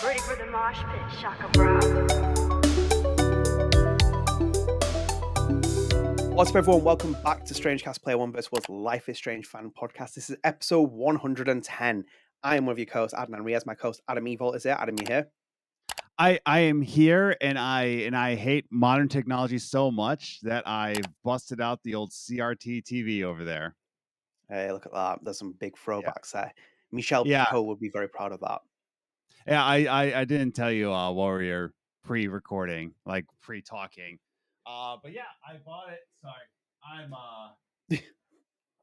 Ready for the mosh pit, Shaka Bra. What's up, everyone? Welcome back to StrangeCast Player One vs. World's Life is Strange fan podcast. This is episode 110. I am one of your co-hosts, Adnan and Riaz. My co-host, Adam Evalt, is here. Adam, you here? I am here, and I hate modern technology so much that I've busted out the old CRT TV over there. Hey, look at that. There's some big throwbacks there. Michelle Yeah. Picot would be very proud of that. Yeah, I didn't tell you while we were pre-recording, like pre-talking. But yeah, I bought it. Sorry, I'm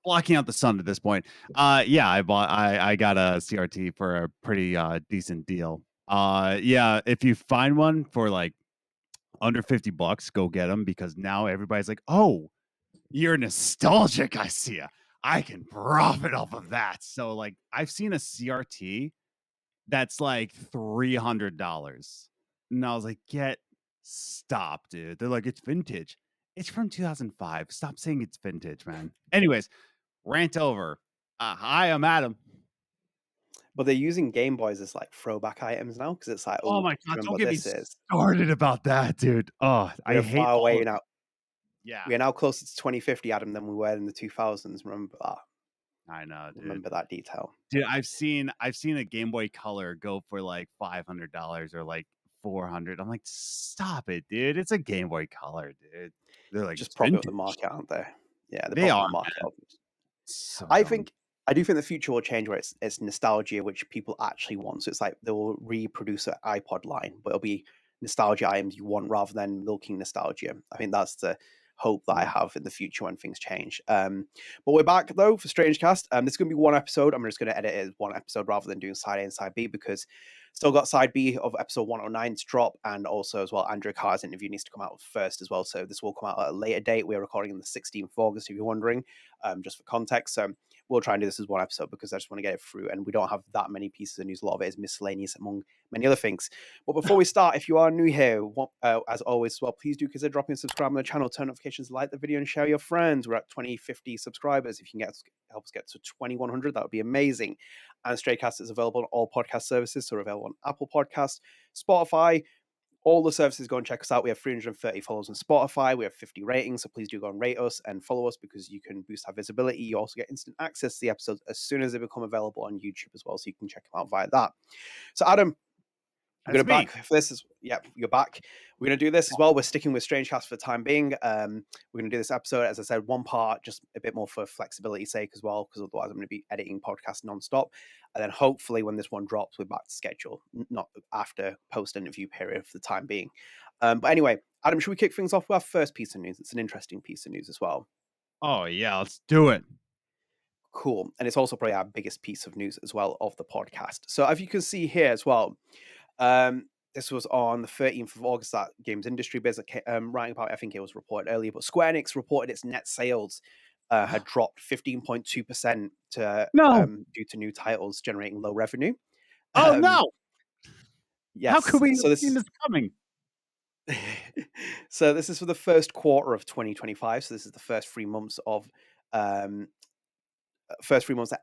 blocking out the sun at this point. Yeah, I got a CRT for a pretty decent deal. Yeah, if you find one for like under $50, go get them, because now everybody's like, oh, you're nostalgic. I see ya. I can profit off of that. So like I've seen a CRT that's like $300. And I was like, stop, dude. They're like, it's vintage. It's from 2005. Stop saying it's vintage, man. Anyways, rant over. Hi, I'm Adam. But they're using Game Boys as like throwback items now because it's like, Oh my God, remember don't what get me this is? started about that, dude. Oh, I We're hate far all away of now. Yeah. We are now closer to 2050, Adam, than we were in the 2000s. Remember that? I know, dude. Remember that detail. Dude, I've seen a Game Boy Color go for like $500 or like $400. I'm like, stop it, dude. It's a Game Boy Color, dude. They're like, Just it's propping up vintage. the market, aren't they? Yeah, They are, the market man. up. So I dumb. do think the future will change where it's nostalgia which people actually want. So it's like they will reproduce an iPod line, but it'll be nostalgia items you want rather than milking nostalgia. I think that's the hope that I have in the future when things change. But we're back though for StrangeCast. This is going to be one episode. I'm just going to edit it as one episode rather than doing side A and side B because still got side B of episode 109 to drop, and also as well Andrew Carr's interview needs to come out first as well. So this will come out at a later date. We're recording on the 16th of August, if you're wondering, just for context. So we'll try and do this as one episode because I just want to get it through, and we don't have that many pieces of news. A lot of it is miscellaneous among many other things. But before we start, if you are new here, as always, well, please do consider dropping a subscribe on the channel, turn notifications, like the video, and share with your friends. We're at 2050 subscribers. If you can help us get to 2100, that would be amazing. And StrangeCast is available on all podcast services, so we're available on Apple Podcasts, Spotify, all the services. Go and check us out. We have 330 followers on Spotify. We have 50 ratings, so please do go and rate us and follow us because you can boost our visibility. You also get instant access to the episodes as soon as they become available on YouTube as well, so you can check them out via that. So Adam, we're going to back for this. You're back. We're going to do this as well. We're sticking with StrangeCast for the time being. We're going to do this episode, as I said, one part, just a bit more for flexibility's sake as well, because otherwise I'm going to be editing podcasts nonstop. And then hopefully when this one drops, we're back to schedule, not after post-interview period for the time being. But anyway, Adam, should we kick things off with our first piece of news? It's an interesting piece of news as well. Oh, yeah, let's do it. Cool. And it's also probably our biggest piece of news as well of the podcast. So as you can see here as well, this was on the 13th of August that Games Industry Biz writing about. I think it was reported earlier, but Square Enix reported its net sales had dropped 15.2% due to new titles generating low revenue. Oh no! Yes. How could we have seen this coming? So this is for the first quarter of 2025. So this is the first 3 months of that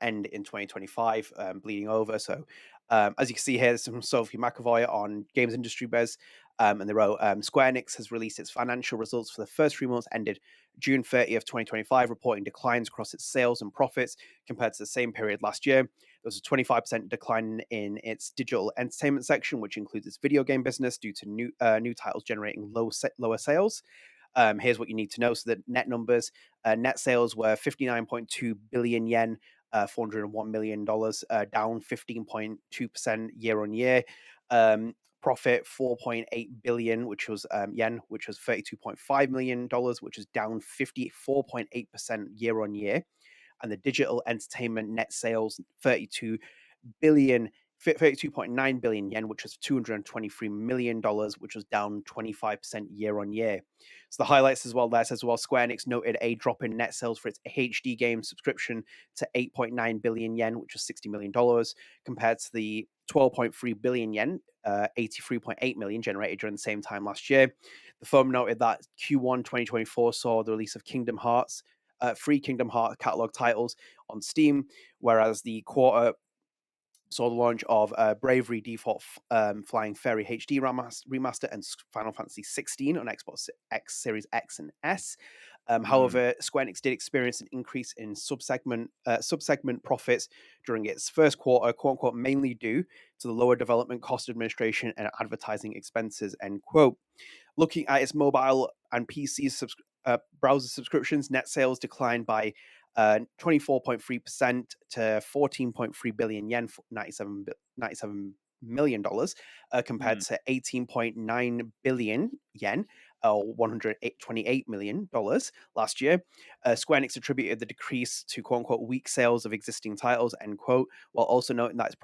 end in 2025, bleeding over. So as you can see here, there's some Sophie McAvoy on Games Industry Biz, and they wrote, Square Enix has released its financial results for the first 3 months ended June 30th, 2025, reporting declines across its sales and profits compared to the same period last year. There was a 25% decline in its digital entertainment section, which includes its video game business, due to new titles generating lower sales. Here's what you need to know. So the net numbers, net sales were 59.2 billion yen, $401 million, down 15.2% year on year. Profit 4.8 billion, which was yen, which was $32.5 million, which is down 54.8% year on year. And the digital entertainment net sales, 32.9 billion yen, which was $223 million, which was down 25% year on year. So the highlights as well there says, well, Square Enix noted a drop in net sales for its HD game subscription to 8.9 billion yen, which was $60 million, compared to the 12.3 billion yen, 83.8 million generated during the same time last year. The firm noted that Q1 2024 saw the release of Kingdom Hearts, 3 Kingdom Hearts catalog titles on Steam, whereas the quarter saw the launch of Bravery Default Flying Fairy HD remaster and Final Fantasy 16 on Xbox X Series X and S. However, Square Enix did experience an increase in subsegment profits during its first quarter, quote unquote, mainly due to the lower development cost, administration, and advertising expenses, end quote. Looking at its mobile and PC browser subscriptions, net sales declined by 24.3% to 14.3 billion yen, $97 million, compared to 18.9 billion yen, $128 million last year. Square Enix attributed the decrease to quote unquote weak sales of existing titles, end quote, while also noting that its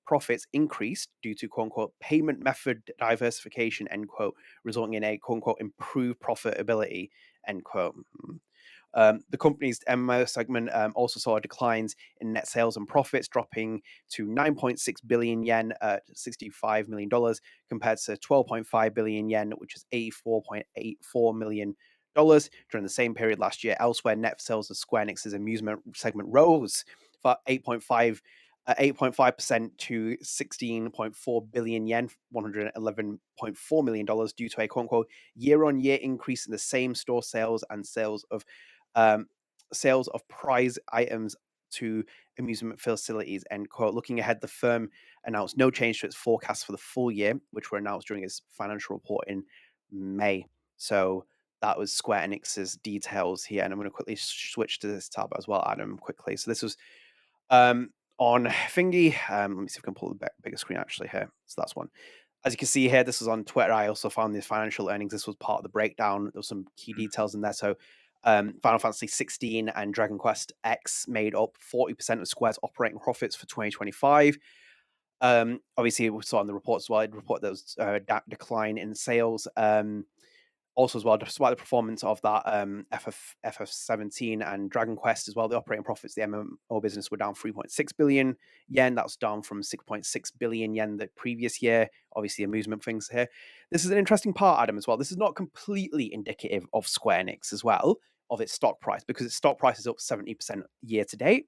profits increased due to quote unquote payment method diversification, end quote, resulting in a quote unquote improved profitability, end quote. The company's MMO segment also saw declines in net sales and profits, dropping to 9.6 billion yen, $65 million, compared to 12.5 billion yen, which is $84.84 million during the same period last year. Elsewhere, net sales of Square Enix's amusement segment rose for 8.5% to 16.4 billion yen, $111.4 million, due to a quote unquote year-on-year increase in the same store sales and sales of prize items to amusement facilities, end quote. Looking ahead, the firm announced no change to its forecast for the full year, which were announced during its financial report in May. So that was Square Enix's details here, and I'm going to quickly switch to this tab as well, Adam, quickly. So this was on Thingy. Let me see if I can pull the bigger screen actually here. So that's one. As you can see here, this was on Twitter. I also found the financial earnings. This was part of the breakdown. There was some key details in there. So Final Fantasy 16 and Dragon Quest X made up 40% of Square's operating profits for 2025. Obviously, we saw in the report as well, it reported there was a decline in sales. Also, as well, despite the performance of that FF17 and Dragon Quest as well, the operating profits, the MMO business, were down 3.6 billion yen. That's down from 6.6 billion yen the previous year. Obviously, amusement things here. This is an interesting part, Adam, as well. This is not completely indicative of Square Enix as well, of its stock price, because its stock price is up 70% year to date.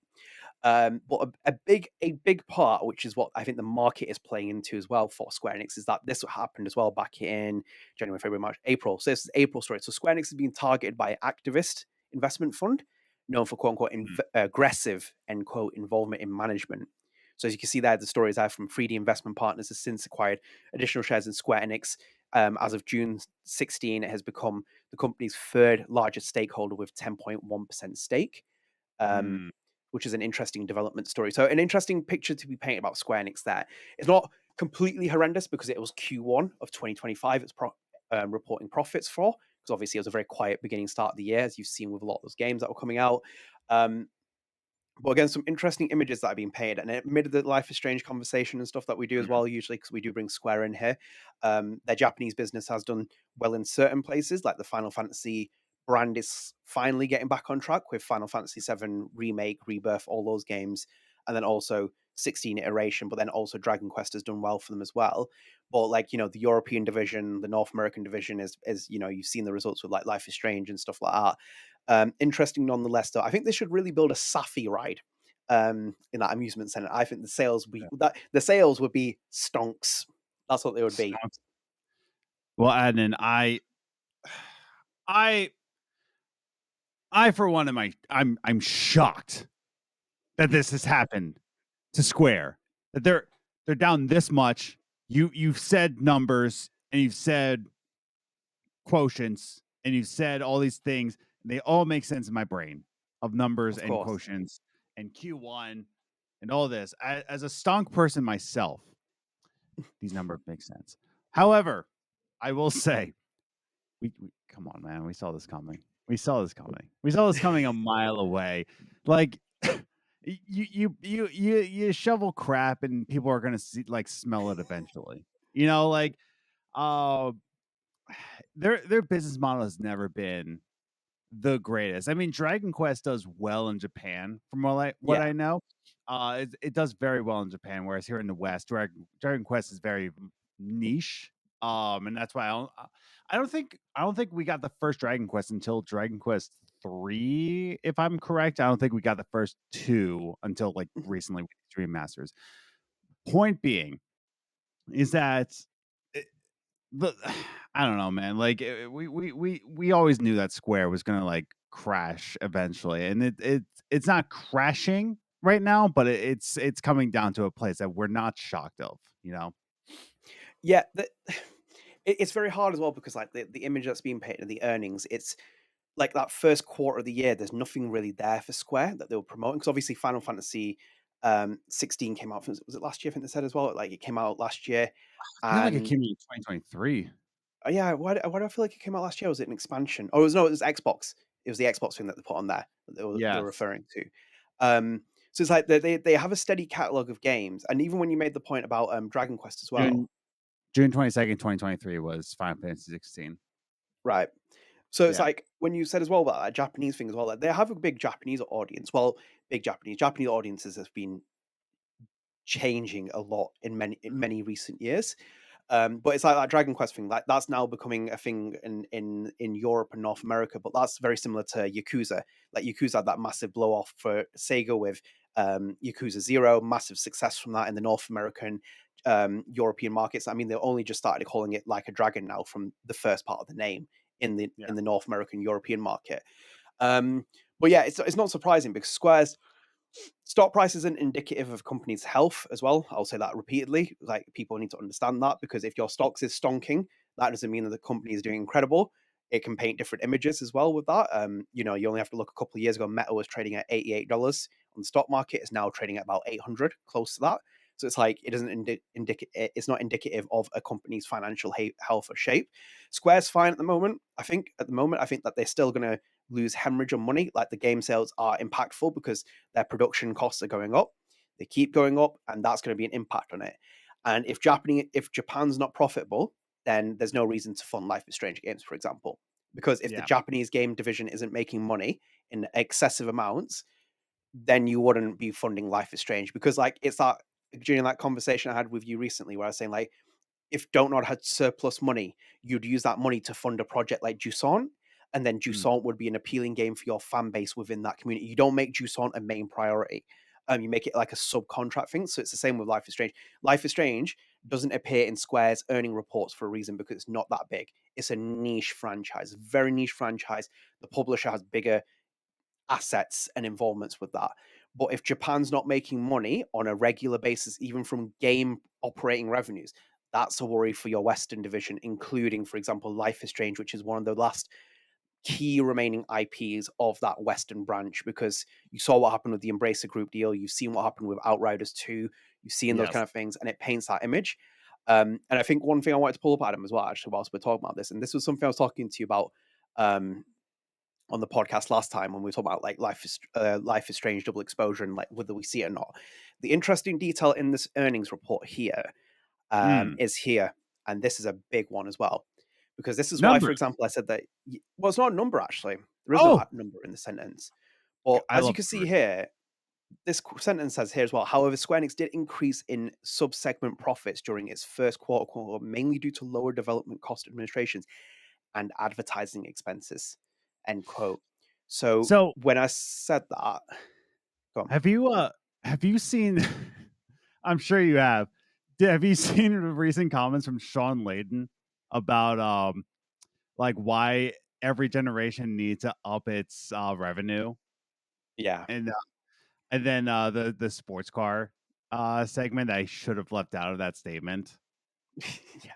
But a big part, which is what I think the market is playing into as well for Square Enix, is that this happened as well back in January, February, March, April. So this is April story. So Square Enix is being targeted by an activist investment fund known for quote unquote aggressive, end quote, involvement in management. So as you can see there, the stories are from 3D Investment Partners has since acquired additional shares in Square Enix. As of June 16, it has become the company's third largest stakeholder with 10.1% stake. Which is an interesting development story. So an interesting picture to be painted about Square Enix there. It's not completely horrendous because it was Q1 of 2025 it's reporting profits for, because obviously it was a very quiet beginning start of the year, as you've seen with a lot of those games that were coming out. But again, some interesting images that have been painted, and amid the Life is Strange conversation and stuff that we do as well, usually, because we do bring Square in here. Their Japanese business has done well in certain places, like the Final Fantasy brand is finally getting back on track with Final Fantasy VII Remake, Rebirth, all those games, and then also 16 iteration, but then also Dragon Quest has done well for them as well. But like, the European division, the North American division is you've seen the results with like Life is Strange and stuff like that. Interesting nonetheless, though. I think they should really build a Safi ride in that amusement center. I think the sales would be stonks. That's what they would be. Well, Adnan, I for one I'm shocked that this has happened to Square. That they're down this much. You've said numbers and you've said quotients and you've said all these things. They all make sense in my brain of numbers and quotients and Q1 and all this. As a stonk person myself, these numbers make sense. However, I will say, we come on, man. We saw this coming. We saw this coming a mile away. Like you shovel crap and people are gonna smell it eventually. Their business model has never been the greatest. I mean, Dragon Quest does well in Japan, from what I know. It does very well in Japan, whereas here in the West, Dragon Quest is very niche. And that's why I don't think we got the first Dragon Quest until Dragon Quest 3, if I'm correct. I don't think we got the first 2 until like recently with Dream Masters. Point being is that the I don't know, man. Like we always knew that Square was gonna like crash eventually, and it's not crashing right now, but it's coming down to a place that we're not shocked of. Yeah, it's very hard as well because like the image that's being painted, the earnings, it's like that first quarter of the year. There's nothing really there for Square that they were promoting because obviously Final Fantasy 16 came out. Was it last year? I think they said as well. Like it came out last year, I feel like it and came out in 2023. yeah, why do I feel like it came out last year? Was it an expansion? Oh, it was Xbox. It was the Xbox thing that they put on there that they were Yes. referring to. So it's like they have a steady catalog of games, and even when you made the point about Dragon Quest as well, June 22nd, 2023 was Final Fantasy 16. right? So it's Yeah. like when you said as well about that Japanese thing as well, like they have a big Japanese audience. Well, big Japanese audiences have been changing a lot in many recent years. But it's like that Dragon Quest thing, like that's now becoming a thing in Europe and North America. But that's very similar to Yakuza. Like Yakuza had that massive blow off for Sega with Yakuza Zero, massive success from that in the North American, European markets. I mean, they only just started calling it Like a Dragon now from the first part of the name in the North American European market. But yeah, it's not surprising because Square's stock price isn't indicative of a company's health as well. I'll say that repeatedly. Like people need to understand that because if your stocks is stonking, that doesn't mean that the company is doing incredible. It can paint different images as well with that. You only have to look a couple of years ago. Meta was trading at $88 on the stock market. It's now trading at about 800, close to that. So it's like it doesn't it's not indicative of a company's financial health or shape. Square's fine at the moment. I think that they're still going to lose hemorrhage on money. Like the game sales are impactful because their production costs are going up. They keep going up, and that's going to be an impact on it. And if Japan's not profitable, then there's no reason to fund Life is Strange games, for example. Because if the Japanese game division isn't making money in excessive amounts, then you wouldn't be funding Life is Strange. Because like it's that during that conversation I had with you recently where I was saying like if Don't Nod had surplus money, you'd use that money to fund a project like Jusant, and then Jusant would be an appealing game for your fan base within that community. You don't make Jusant a main priority. You make it like a subcontract thing. So it's the same with Life is Strange. Life is Strange doesn't appear in Square's earning reports for a reason because it's not that big. It's a niche franchise, very niche franchise. The publisher has bigger assets and involvements with that. But if Japan's not making money on a regular basis, even from game operating revenues, that's a worry for your Western division, including, for example, Life is Strange, which is one of the last key remaining IPs of that Western branch, because you saw what happened with the Embracer Group deal. You've seen what happened with Outriders 2. You've seen those kind of things, and it paints that image. And I think one thing I wanted to pull up, Adam, as well, actually, whilst we're talking about this, and this was something I was talking to you about on the podcast last time when we were talking about like Life is Strange double exposure and like whether we see it or not. The interesting detail in this earnings report here is here, and this is a big one as well, because this is why, for example, I said that. Well, it's not a number actually. There is no number in the sentence, but as you can see here, this sentence says here as well. However, Square Enix did increase in sub-segment profits during its first quarter, mainly due to lower development cost administrations and advertising expenses. End quote. So when I said that, go on. Have you seen? I'm sure you have. Have you seen the recent comments from Sean Layden about like why every generation needs to up its revenue? Yeah, and then the sports car segment I should have left out of that statement. yeah.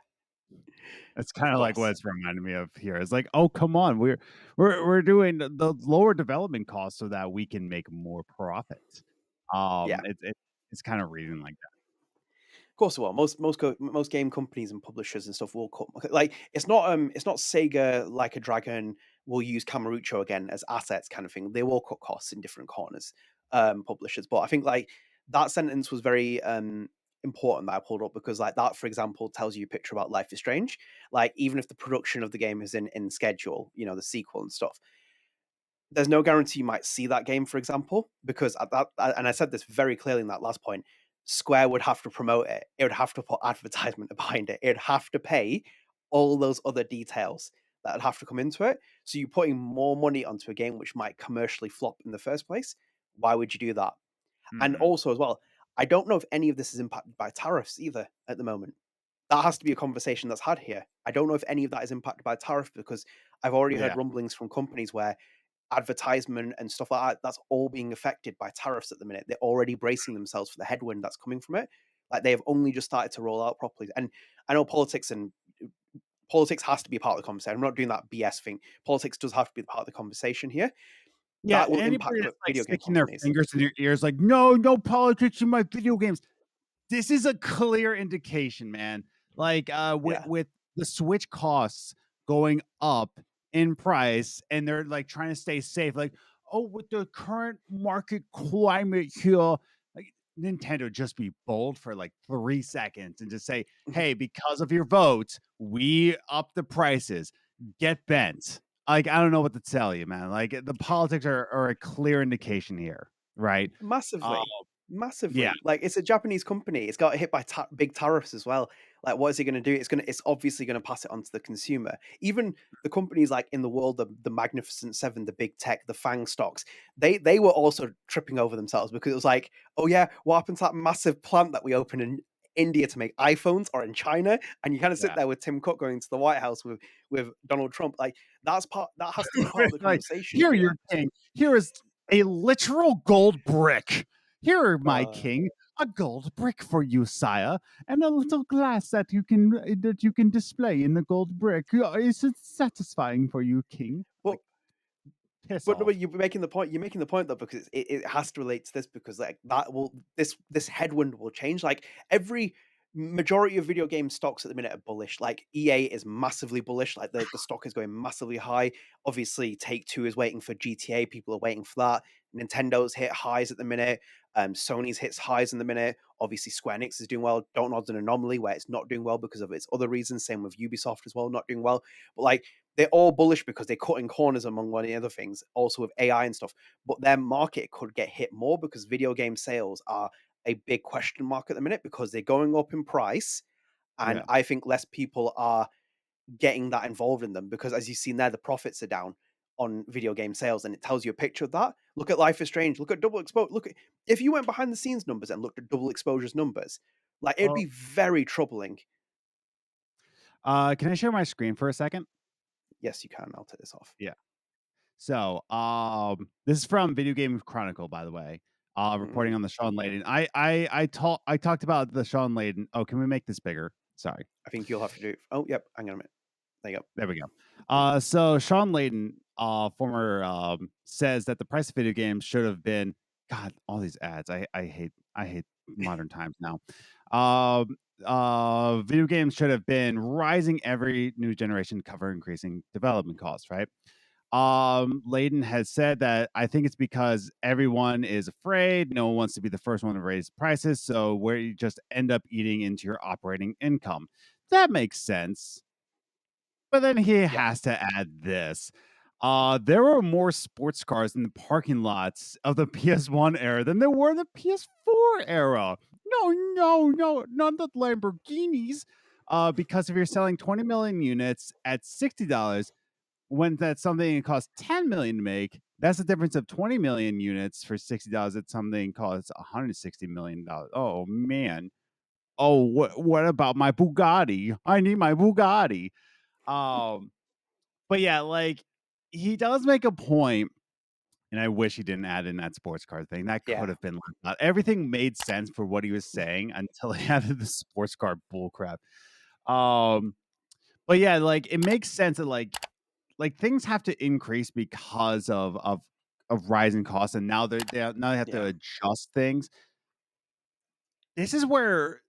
It's kind of like what it's reminding me of here. It's like, oh, come on, we're doing the lower development costs so that we can make more profit. Yeah. It's kind of reading like that. Of course, well, most game companies and publishers and stuff will cut. Like it's not Sega Like a Dragon will use Kamurocho again as assets kind of thing. They will cut costs in different corners, publishers. But I think like that sentence was very important that I pulled up because like that, for example, tells you a picture about Life is Strange. Like even if the production of the game is in schedule, the sequel and stuff, there's no guarantee you might see that game, for example, because at that, and I said this very clearly in that last point, Square would have to promote it. It would have to put advertisement behind it. It would have to pay all those other details that'd have to come into it. So you're putting more money onto a game which might commercially flop in the first place. Why would you do that? And Mhm. also as well, I don't know if any of this is impacted by tariffs either at the moment. That has to be a conversation that's had here. I don't know if any of that is impacted by tariff because I've already heard Yeah. rumblings from companies where advertisement and stuff like that, that's all being affected by tariffs at the minute. They're already bracing themselves for the headwind that's coming from it. Like they have only just started to roll out properly. And I know politics has to be part of the conversation. I'm not doing that BS thing. Politics does have to be part of the conversation here. Yeah, That will anybody impact that's, like, video game sticking their companies. fingers in your ears like, "No, no politics in my video games." This is a clear indication, man. Like, with Yeah. the Switch costs going up in price, and they're, like, trying to stay safe, like, "Oh, with the current market climate here," like, Nintendo just be bold for, like, 3 seconds and just say, "Hey, because of your votes, we up the prices. Get bent." Like, I don't know what to tell you, man. Like, the politics are a clear indication here, right? Um, Massively, yeah, massively. Like it's a Japanese company. It's got hit by big tariffs as well. Like, what is it going to do? It's obviously going to pass it on to the consumer. Even the companies like in the world, the Magnificent Seven, the big tech, the Fang stocks, they were also tripping over themselves because it was like, oh yeah, what happened to that massive plant that we opened in India to make iPhones or in China? And you kind of sit yeah. there with Tim Cook going to the White House with Donald Trump. Like that has to be part of the Like, conversation here, here. your king. Here is a literal gold brick. Here, my Uh, king, a gold brick for you, sire, and a little glass that you can display in the gold brick. Is it satisfying for you, king? but Like, piss But no, off. but you're making the point. You're making the point though, because it has to relate to this because like that will this headwind will change. Like every majority of video game stocks at the minute are bullish. Like EA is massively bullish. Like the stock is going massively high. Obviously, Take Two is waiting for GTA. People are waiting for that. Nintendo's hit highs at the minute. Sony's hits highs in the minute. Obviously, Square Enix is doing well. Don't Nod's an anomaly where it's not doing well because of its other reasons. Same with Ubisoft as well, not doing well. But like they're all bullish because they're cutting corners among one of the other things, also with AI and stuff. But their market could get hit more because video game sales are a big question mark at the minute because they're going up in price. And Yeah. I think less people are getting that involved in them because, as you've seen there, the profits are down on video game sales, and it tells you a picture of that. Look at Life is Strange. Look at Double Exposure. Look at if you went behind the scenes numbers and looked at Double Exposure's numbers, like it'd Well, be very troubling. can I share my screen for a second? Yes, you can. I'll take this off. Yeah. So, this is from Video Game Chronicle, by the way. Reporting Mm, on the Sean Layden. I talked about the Sean Layden. Oh, can we make this bigger? Sorry. I think you'll have to do. Oh, yep. Hang on a minute. There you go. There we go. So Sean Layden, former, says that the price of video games should have been. God, all these ads. I hate modern times now. Video games should have been rising every new generation to cover increasing development costs, right? Layden has said that I think it's because everyone is afraid. No one wants to be the first one to raise prices. So where you just end up eating into your operating income. That makes sense. But then he Yeah. has to add this. There were more sports cars in the parking lots of the PS1 era than there were in the PS4 era. No, no, no, not the Lamborghinis. Because if you're selling 20 million units at $60, when that's something that costs 10 million to make, that's the difference of 20 million units for $60 at something costs $160 million. Oh man. Oh, what about my Bugatti? I need my Bugatti. Um, but yeah, like he does make a point, and I wish he didn't add in that sports car thing. That could Yeah. have been left out. Everything made sense for what he was saying until he added the sports car bullcrap. Um, but yeah, like it makes sense that like things have to increase because of rising costs, and now now they have to Yeah. adjust things. This is where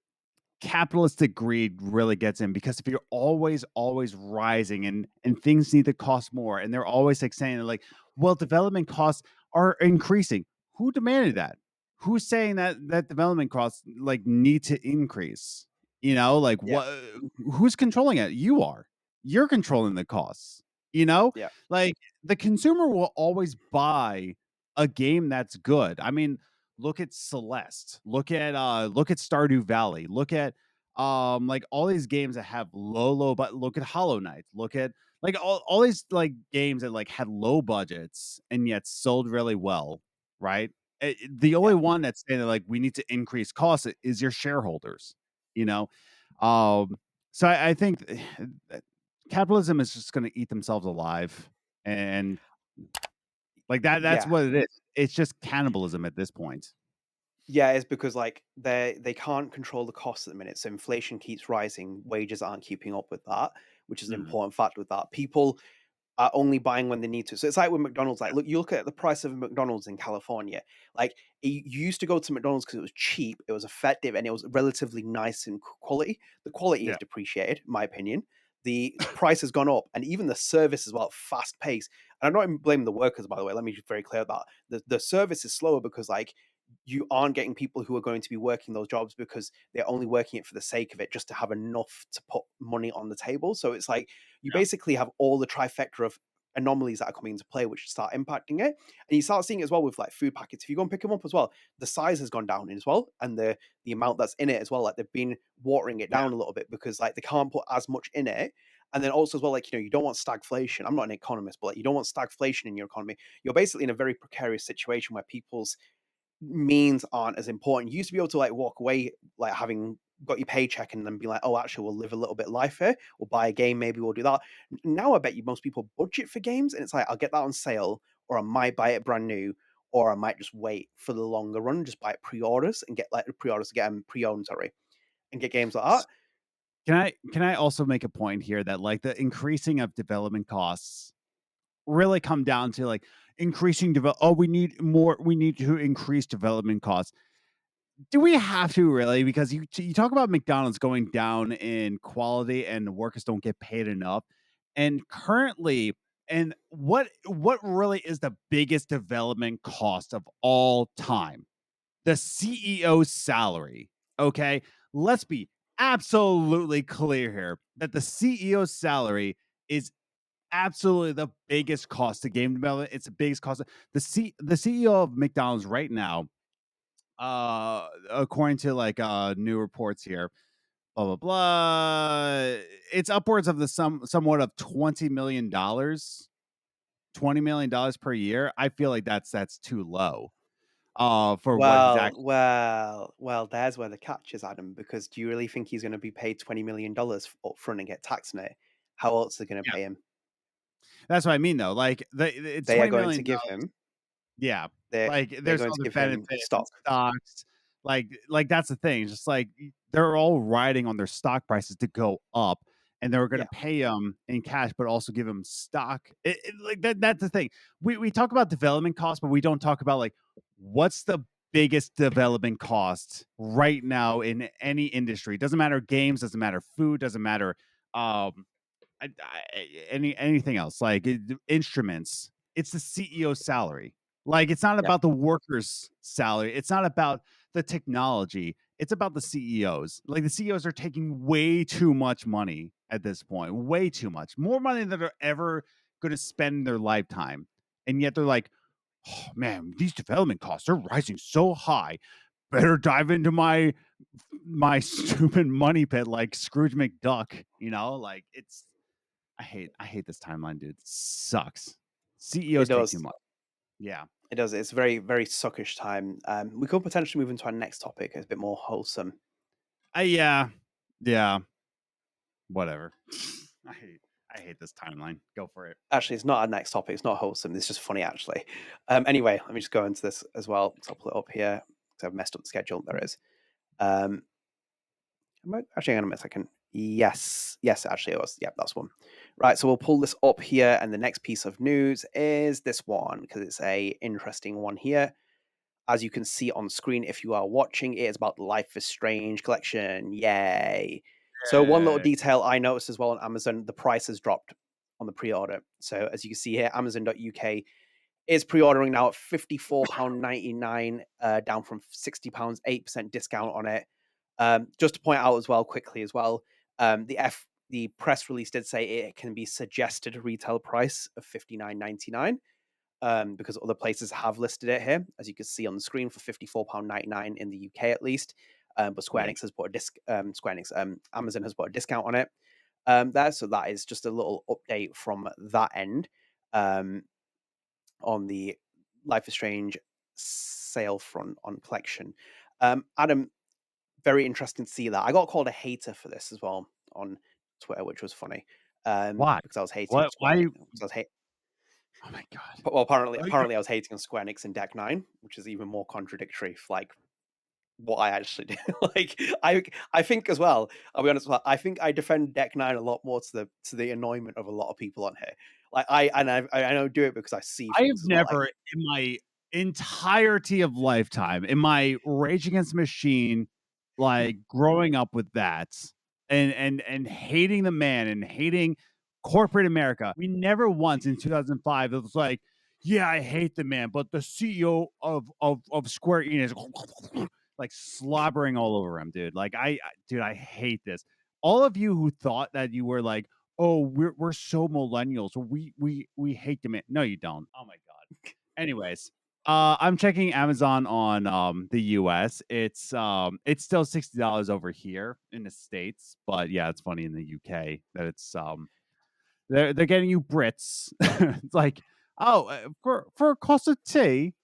capitalistic greed really gets in because if you're always rising and things need to cost more and they're always like saying like well development costs are increasing, who demanded that? Who's saying that development costs like need to increase? Like Yeah. what? Who's controlling it? You're controlling the costs. you know Yeah. like the consumer will always buy a game that's good. I mean, look at Celeste. Look at Stardew Valley. Look at like all these games that have low, but look at Hollow Knight. Look at like all these like games that like had low budgets and yet sold really well, right? The only Yeah. one that's saying that like we need to increase costs is your shareholders, you know. Um, so I think that capitalism is just going to eat themselves alive, and like that's Yeah. what it is. It's just cannibalism at this point. Yeah, it's because like they can't control the costs at the minute, so inflation keeps rising, wages aren't keeping up with that, which is an Mhm. important factor with that. People are only buying when they need to. So it's like with McDonald's, like you look at the price of McDonald's in California. Like you used to go to McDonald's because it was cheap, it was effective, and it was relatively nice in quality. The quality is Yeah. depreciated, in my opinion. The price has gone up, and even the service as well, fast pace. And I'm not even blaming the workers, by the way. Let me be very clear about that. The service is slower because like you aren't getting people who are going to be working those jobs because they're only working it for the sake of it, just to have enough to put money on the table. So it's like you Yeah. basically have all the trifecta of anomalies that are coming into play, which start impacting it. And you start seeing it as well with like food packets. If you go and pick them up as well, the size has gone down as well, and the amount that's in it as well. Like they've been watering it Yeah. down a little bit because like they can't put as much in it. And then also as well, like you don't want stagflation. I'm not an economist, but like you don't want stagflation in your economy. You're basically in a very precarious situation where people's means aren't as important. You used to be able to like walk away like having got your paycheck and then be like, oh, actually, we'll live a little bit of life here. We'll buy a game, maybe we'll do that. Now I bet you most people budget for games, and it's like I'll get that on sale, or I might buy it brand new, or I might just wait for the longer run, just buy it pre-orders and get like the pre-orders to get them pre-owned, sorry, and get games like that. Can I also make a point here that like the increasing of development costs really come down to like increasing we need to increase development costs. Do we have to really? Because you talk about McDonald's going down in quality and workers don't get paid enough. And currently, and what really is the biggest development cost of all time? The CEO's salary. Okay. Let's be absolutely clear here that the CEO's salary is absolutely the biggest cost to game development. It's the biggest cost. The CEO of McDonald's right now, according to like new reports here, blah blah blah, it's upwards of the somewhat of $20 million, $20 million per year. I feel like that's too low for what he's Well, actually. well, well, there's where the catch is, Adam, because do you really think he's going to be paid $20 million up front and get taxed on it? How else are they going to Yeah, pay him? that's what I mean though. Like it's They are twenty going to million give him, Yeah, they're, like, they're there's going to other give him benefits and stock. stocks, like, that's the thing, just, like, they're all riding on their stock prices to go up, and they were gonna Yeah. pay him in cash, but also give him stock. Like, that's the thing. We talk about development costs, but we don't talk about, like, what's the biggest development cost right now in any industry? Doesn't matter games, doesn't matter food, doesn't matter, um anything else like instruments. It's the CEO's salary. Like it's not Yeah. about the workers' salary. It's not about the technology. It's about the CEOs. Like the CEOs are taking way too much money at this point. Way too much. More money than they're ever going to spend in their lifetime. And yet they're like, oh man, these development costs are rising so high. Better dive into my stupid money pit like Scrooge McDuck, like it's I hate this timeline, dude. It sucks. It CEOs take too does. much. Yeah. It does. It's very, very suckish time. We could potentially move into our next topic. It's a bit more wholesome. Yeah. Yeah. Whatever. I hate I hate this timeline. Go for it. Actually, it's not our next topic. It's not wholesome. It's just funny, actually. Anyway, let me just go into this as well. So I'll pull it up here because I've messed up the schedule. There it is. Um, actually, hang on a second. Yes, actually, it was. Yep, that's one. Right, so we'll pull this up here, and the next piece of news is this one because it's a interesting one here. As you can see on screen, if you are watching, it is about the Life is Strange collection. Yay! So one little Yeah. detail I noticed as well on Amazon, the price has dropped on the pre-order. So as you can see here, Amazon.uk is pre-ordering now at £54.99, down from £60, 8% discount on it. Just to point out as well, quickly as well, the press release did say it can be suggested retail price of £59.99. Because other places have listed it here, as you can see on the screen, for £54.99 in the UK at least. But Square Yeah. Enix has put a Amazon has put a discount on it. That is just a little update from that end on the Life is Strange sale front on collection. Adam, very interesting to see that. I got called a hater for this as well on Twitter, which was funny. Why? Because I was hating What? Square Why? Enix. Oh my god. Well, apparently, Oh, I was hating on Square Enix and Deck Nine, which is even more contradictory for like what I actually do. Like, I think as well. I'll be honest. I think I defend Deck Nine a lot more to the annoyment of a lot of people on here. Like I don't do it because I see I have things as well. Like, never in my entirety of lifetime, in my Rage Against the Machine, like growing up with that and hating the man and hating corporate America, we never once in 2005 it was like, yeah, I hate the man, but the CEO of Square Enix like slobbering all over him, dude. Like dude, I hate this. All of you who thought that you were like, oh, we're so millennials. We hate the man. No, you don't. Oh my god. Anyways, I'm checking Amazon on the US. It's still $60 over here in the States, but yeah, it's funny in the UK that it's they're getting you Brits. It's like, oh, for a cost of tea,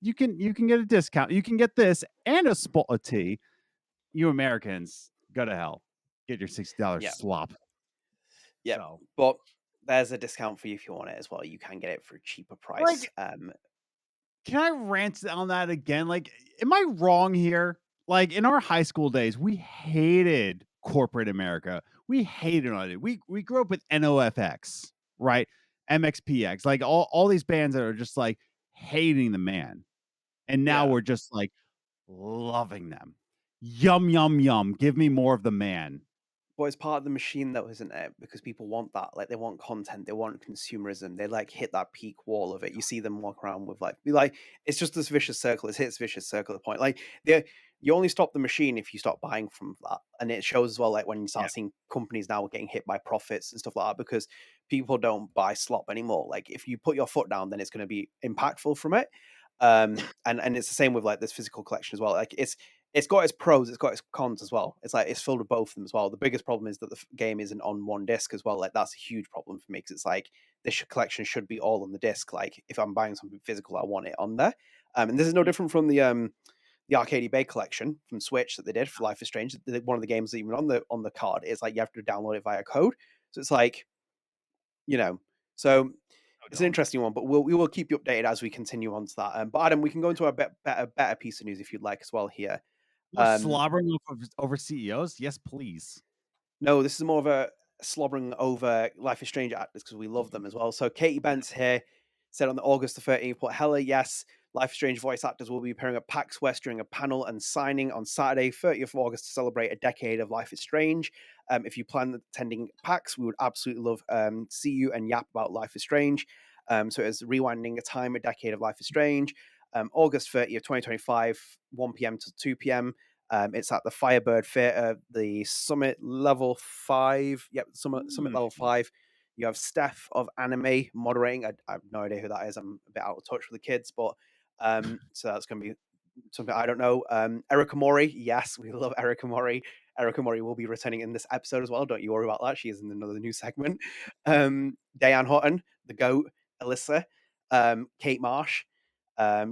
you can get a discount. You can get this and a spot of tea. You Americans, go to hell. Get your $60 yeah, slop. yeah. So, But there's a discount for you if you want it as well. You can get it for a cheaper price. like, can I rant on that again? Like, am I wrong here? Like, in our high school days, we hated corporate America. We hated on it. We grew up with NOFX, right? MXPX, like all these bands that are just like hating the man. And now Yeah. we're just like loving them. Yum, yum, yum. Give me more of the man. But it's part of the machine though, isn't it? Because people want that. Like they want content, they want consumerism. They like hit that peak wall of it. You see them walk around with like it's just this vicious circle. It hits vicious circle at the point. Like you only stop the machine if you stop buying from that. And it shows as well, like when you Yeah. start seeing companies now getting hit by profits and stuff like that, because people don't buy slop anymore. Like if you put your foot down, then it's going to be impactful from it. And it's the same with like this physical collection as well. Like it's got its pros, it's got its cons as well. It's like it's filled with both of them as well. The biggest problem is that the game isn't on one disc as well. Like that's a huge problem for me because it's like this collection should be all on the disc. Like if I'm buying something physical, I want it on there. And this is no different from the Arcade Bay collection from Switch that they did for Life is Strange. One of the games even on the card is like you have to download it via code. So it's like, you know, so Oh, it's an don't. interesting one, but we will keep you updated as we continue on to that. But Adam, we can go into a better piece of news if you'd like as well here. More slobbering over CEOs? Yes, please. No, this is more of a slobbering over Life is Strange actors because we love them as well. So Katy Bentz here said on the August the 13th, put hella yes, Life is Strange voice actors will be appearing at PAX West during a panel and signing on Saturday, 30th of August to celebrate a decade of Life is Strange. If you plan attending PAX, we would absolutely love to see you and yap about Life is Strange. So it's rewinding a time, a decade of Life is Strange. August 30th, 2025, 1 p.m. to 2 p.m. It's at the Firebird Theatre, the Summit Level 5. Yep, Summit Level 5. You have Steph of Anime moderating. I have no idea who that is. I'm a bit out of touch with the kids, but so that's going to be something I don't know. Erika Mori. Yes, we love Erika Mori. Erika Mori will be returning in this episode as well. Don't you worry about that. She is in another new segment. Dayeanne Hutton, the GOAT, Alyssa, Kate Marsh,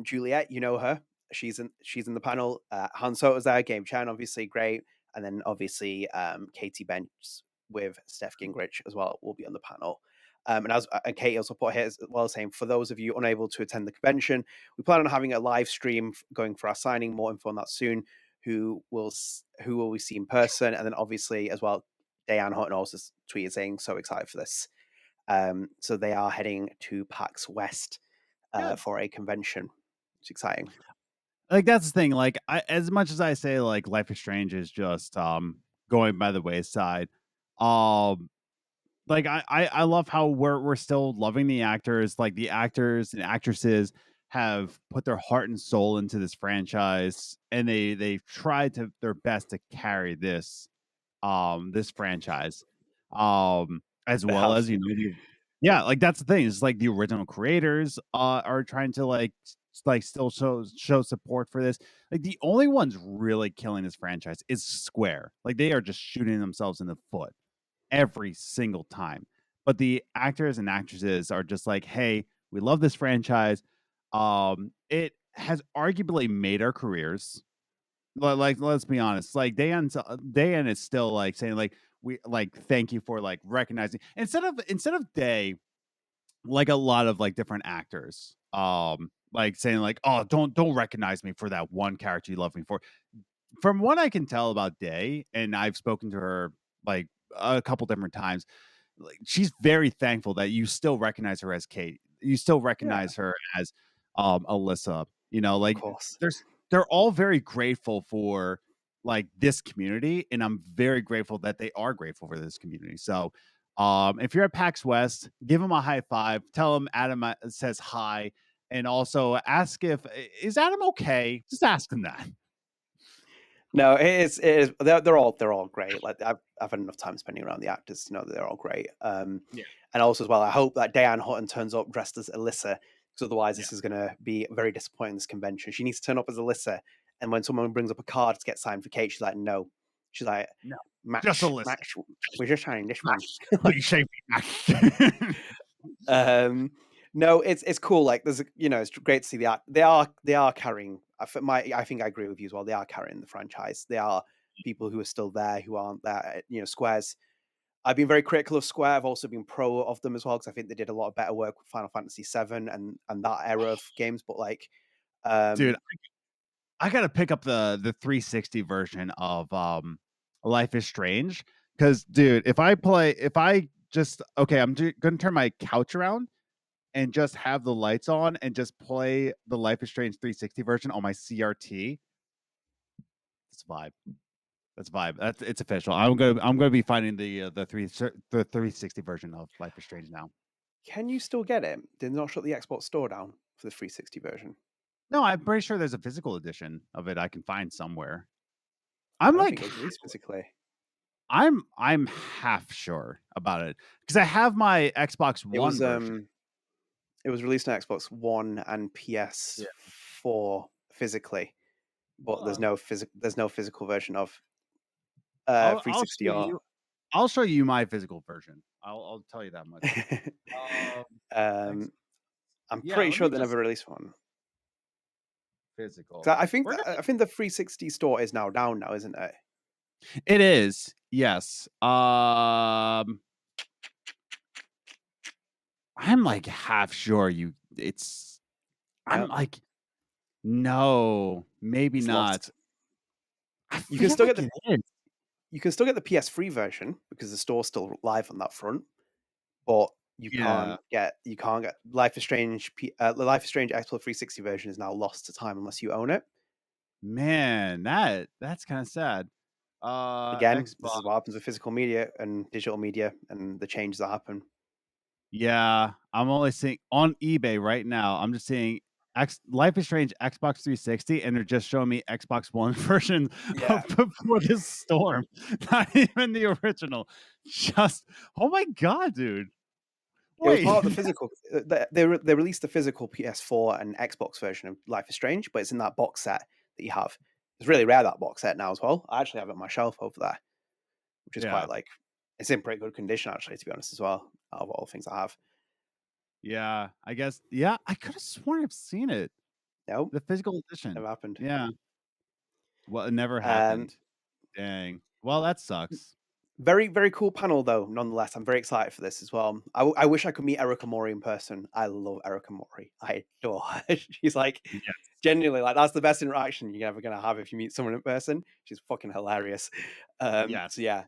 Juliet, you know her. She's in the panel. Han Soto's there, Game Chan, obviously great, and then obviously Katy Bentz with Steph Gingrich as well will be on the panel. And Katie also put here as well saying, for those of you unable to attend the convention, we plan on having a live stream going for our signing. More info on that soon. Who will we see in person? And then obviously as well, Dayeanne Hutton also tweeted saying, so excited for this. So they are heading to PAX West for a convention. It's exciting. Like that's the thing. Like as much as I say, like Life is Strange is just going by the wayside. Um, like I love how we're still loving the actors. Like the actors and actresses have put their heart and soul into this franchise, and they've tried to their best to carry this franchise as They well have. as yeah, like that's the thing. It's like the original creators are trying to like still show support for this. Like the only ones really killing this franchise is Square. Like they are just shooting themselves in the foot. every single time. But the actors and actresses are just like, hey, we love this franchise. It has arguably made our careers. Like, let's be honest. Like, Dayeanne is still like saying like we like thank you for like recognizing instead of Day, like a lot of like different actors like saying like, oh, don't recognize me for that one character you love me for. From what I can tell about Day, and I've spoken to her like a couple different times, like she's very thankful that you still recognize her as Katy. You still Yeah, recognize her as Alyssa. You know, of like course. they're all very grateful for like this community, and I'm very grateful that they are grateful for this community. So if you're at PAX West, give them a high five, tell them Adam says hi, and also ask if is Adam okay? Just ask him that. No, it is. They're all great. Like I've had enough time spending around the actors to know that they're all great. Yeah. And also as well, I hope that Dayeanne Hutton turns up dressed as Alyssa, because otherwise Yeah. this is going to be very disappointing. This convention, she needs to turn up as Alyssa, and when someone brings up a card to get signed for Kate, she's like, no. She's like, No, Max, just Alyssa. Max, we're just trying this one. Please shave me. No, it's cool. Like there's, it's great to see the art. They are carrying. I think I agree with you as well. They are carrying the franchise. They are people who are still there, who aren't there. Square's. I've been very critical of Square. I've also been pro of them as well, because I think they did a lot of better work with Final Fantasy VII and that era of games. But like, Dude, I gotta pick up the 360 version of Life is Strange, because dude, if I just I'm gonna turn my couch around and just have the lights on and just play the Life is Strange 360 version on my CRT. It's a vibe. That's a vibe. It's official. I'm gonna be finding the 360 version of Life is Strange now. can you still get it? Did they not shut the Xbox store down for the 360 version? No, I'm pretty sure there's a physical edition of it I can find somewhere. I I'm don't like think it was released physically. I'm half sure about it because I have my Xbox It One was version. it was released on Xbox One and PS4 physically, but there's no physical version of I'll 360 show or you. I'll show you my physical version. I'll tell you that much. X- I'm yeah, pretty let sure me they just never released one. physical. 'Cause I think We're I think the 360 store is now down now, isn't it? It is, yes. I'm like half sure it's I'm No, like no, maybe it's not. lost. I You can feel still like get the it is. you can still get the PS3 version because the store's still live on that front, but you Yeah. can't get Life is Strange. The Life is Strange Xbox 360 version is now lost to time unless you own it. Man, that's kind of sad. Again, this Xbox. is what happens with physical media and digital media and the changes that happen. Yeah, I'm only seeing on eBay right now. I'm just seeing Life is Strange Xbox 360, and they're just showing me Xbox One version Yeah. before this storm. Not even the original. Just oh my god, dude! It was Wait, part of the physical. They released the physical PS4 and Xbox version of Life is Strange, but it's in that box set that you have. It's really rare, that box set now as well. I actually have it on my shelf over there, which is yeah, quite like, it's in pretty good condition actually, to be honest as well. Out of all the things I have, yeah. I guess yeah. I could have sworn I've seen it. no, The physical edition. never happened. Yeah. Well, it never Um, happened. Dang. Well, that sucks. Very, very cool panel, though, nonetheless. I'm very excited for this as well. I wish I could meet Erika Mori in person. I love Erika Mori. I adore her. She's like, Yes. genuinely, like, that's the best interaction you're ever going to have if you meet someone in person. She's fucking hilarious. Yes. So, yeah,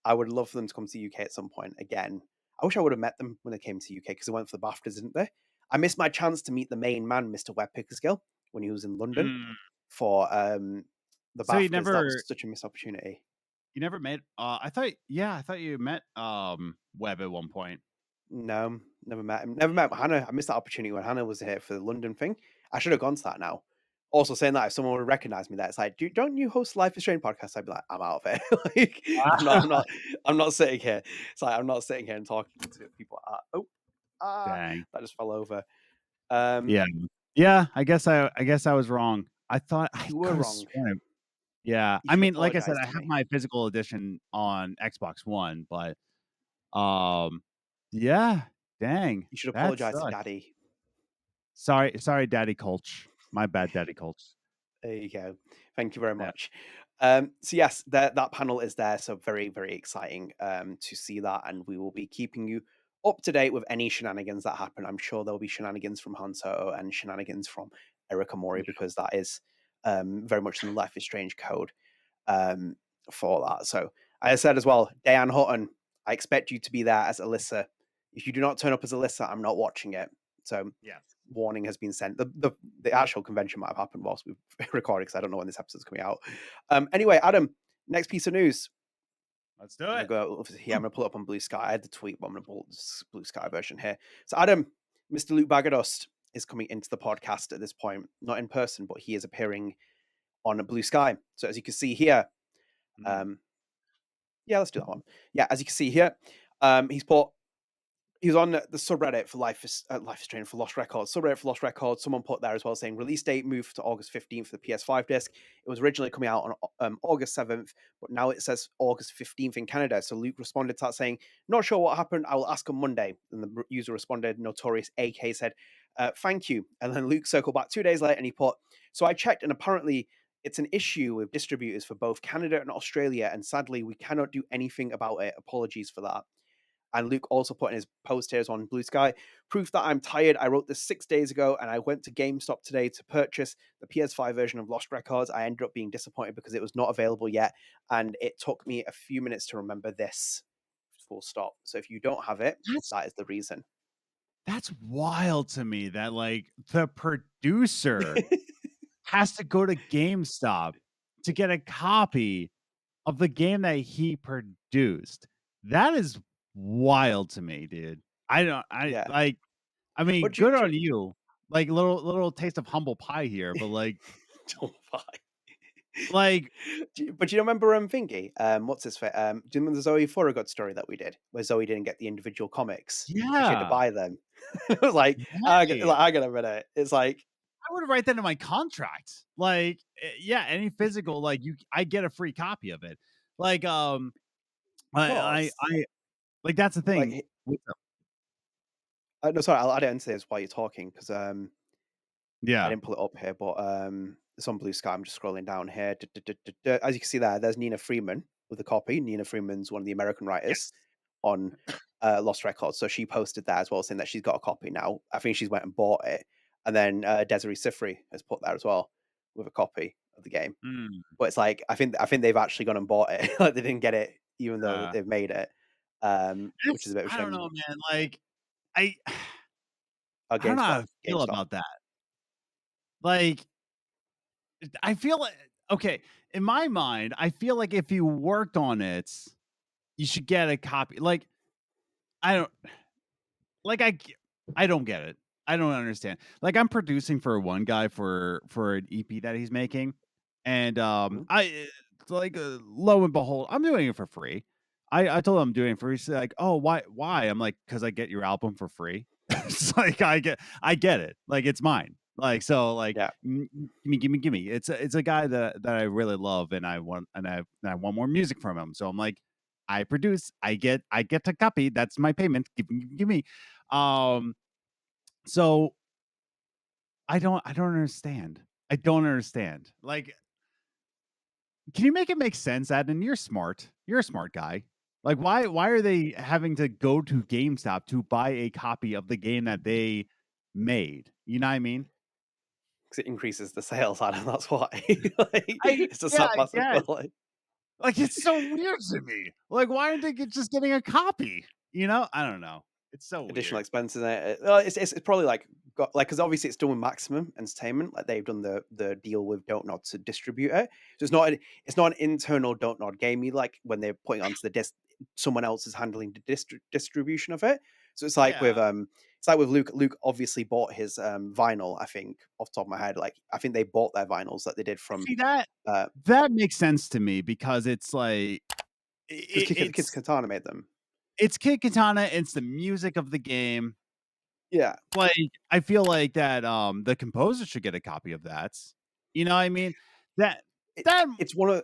I would love for them to come to UK at some point again. I wish I would have met them when they came to UK because they went for the BAFTAs, didn't they? I missed my chance to meet the main man, Mr. Web Pickersgill, when he was in London for the So you BAFTAs. That never was such a missed opportunity. You never met I thought you met Webb at one point. No, never met him. Never met Hannah. I missed that opportunity when Hannah was here for the London thing. I should have gone to that now. Also, saying that if someone would recognize me, there, it's like, don't you host Life is Strange podcast? I'd be like, I'm out of it. Like, I'm not sitting here. It's like I'm not sitting here and talking to people. Dang. That just fell over. Yeah. Yeah, I guess I was wrong. I thought I You were could have wrong. sworn. Yeah. You I should mean, like I said, apologize I to have me. my physical edition on Xbox One, but Um, yeah, dang, You should that apologize to sucks. Daddy. Sorry, Daddy Colch. My bad, Daddy Colch. There you go. Thank you very Yeah. much. So yes, that panel is there. So very, very exciting to see that, and we will be keeping you up to date with any shenanigans that happen. I'm sure there'll be shenanigans from Han Soto and shenanigans from Erika Mori because that is very much in the Life is Strange code for that. So I said as well, Dayeanne Hutton, I expect you to be there as Alyssa. If you do not turn up as Alyssa, I'm not watching it. So Yes. warning has been sent. The actual convention might have happened whilst we've recorded because I don't know when this episode's coming out. Anyway, Adam, next piece of news. Let's do I'm it. gonna go here. I'm gonna pull up on Blue Sky. I had the tweet, but I'm gonna pull this Blue Sky version here. So Adam, Mr. Luc Baghadoust is coming into the podcast at this point, not in person, but he is appearing on a Blue Sky. So as you can see here, yeah, let's do that one. Yeah, as you can see here, he was on the subreddit for Life is Strange for Lost Records. Subreddit for Lost Records. Someone put there as well saying release date moved to August 15th for the PS5 disc. It was originally coming out on August 7th, but now it says August 15th in Canada. So Luke responded to that saying, "Not sure what happened. I will ask on Monday." And the user responded, Notorious AK said, "Thank you." And then Luke circled back 2 days later and he put, "So I checked and apparently it's an issue with distributors for both Canada and Australia, and sadly we cannot do anything about it. Apologies for that." And Luke also put in his post here on Blue Sky, proof that I'm tired. I wrote this 6 days ago and I went to GameStop today to purchase the PS5 version of Lost Records. I ended up being disappointed because it was not available yet. And it took me a few minutes to remember this. Full stop. So if you don't have it, that is the reason. That's wild to me that like the producer has to go to GameStop to get a copy of the game that he produced. That is wild to me, dude. Yeah. I mean, But do, good do, on you. Like little taste of humble pie here, but like don't lie. like But you remember Thingy? What's his do you remember the Zoe Thorogood story that we did, where Zoe didn't get the individual comics and she had to yeah. buy them? It was like, I got a minute. It's like, I would write that in my contract. Like, yeah, any physical, like I get a free copy of it. Like, of course, I like that's the thing. like, no, sorry, I didn't say this while you're talking because I Yeah. didn't pull it up here, but it's on Blue Sky. I'm just scrolling down here. As you can see there's Nina Freeman with a copy. Nina Freeman's one of the American writers Yes. on Lost Records, so she posted that as well, saying that she's got a copy now. I think she's went and bought it, and then Desiree Sifri has put that as well with a copy of the game. Mm, But it's like I think they've actually gone and bought it. Like they didn't get it, even though they've made it, which is a bit of a I don't shame. know, man. Like, I Oh, I don't know how to feel GameStop. about that. Like, I feel like okay, in my mind, I feel like if you worked on it, you should get a copy. Like, I don't like I don't get it. I don't understand. Like I'm producing for one guy for an EP that he's making, and Mhm. like lo and behold, I'm doing it for free. I told him I'm doing it for free. He's like, oh, why? I'm like, because I get your album for free. It's like I get it. Like it's mine. Like so, like Yeah. gimme. It's a guy that I really love, and I want want more music from him. So I'm like, I produce, I get to copy. That's my payment. Give me. Um, so I don't understand. I don't understand. Like, can you make it make sense, Adnan? You're smart. You're a smart guy. Like, why are they having to go to GameStop to buy a copy of the game that they made? You know what I mean? Because it increases the sales, Adam. That's why. Like, I it's just yeah, that I massive. guess. Like, Like, it's so weird to me. Like, why aren't they just getting a copy? You know? I don't know. It's so additional weird. expenses. Well, it's probably like got like because obviously it's done with Maximum Entertainment. Like they've done the deal with Don't Nod to distribute it. So it's not an internal Don't Nod game. Like when they're putting it onto the disc, someone else is handling the distribution of it. So it's like Yeah. with Luke. Luke obviously bought his vinyl. I think off the top of my head, like I think they bought their vinyls that they did from See that uh that makes sense to me because it's like because Kids it's Katana made them. it's Kid Katana, it's the music of the game. Yeah, Like, I feel like that, the composer should get a copy of that. You know what I mean? That it, that it's one of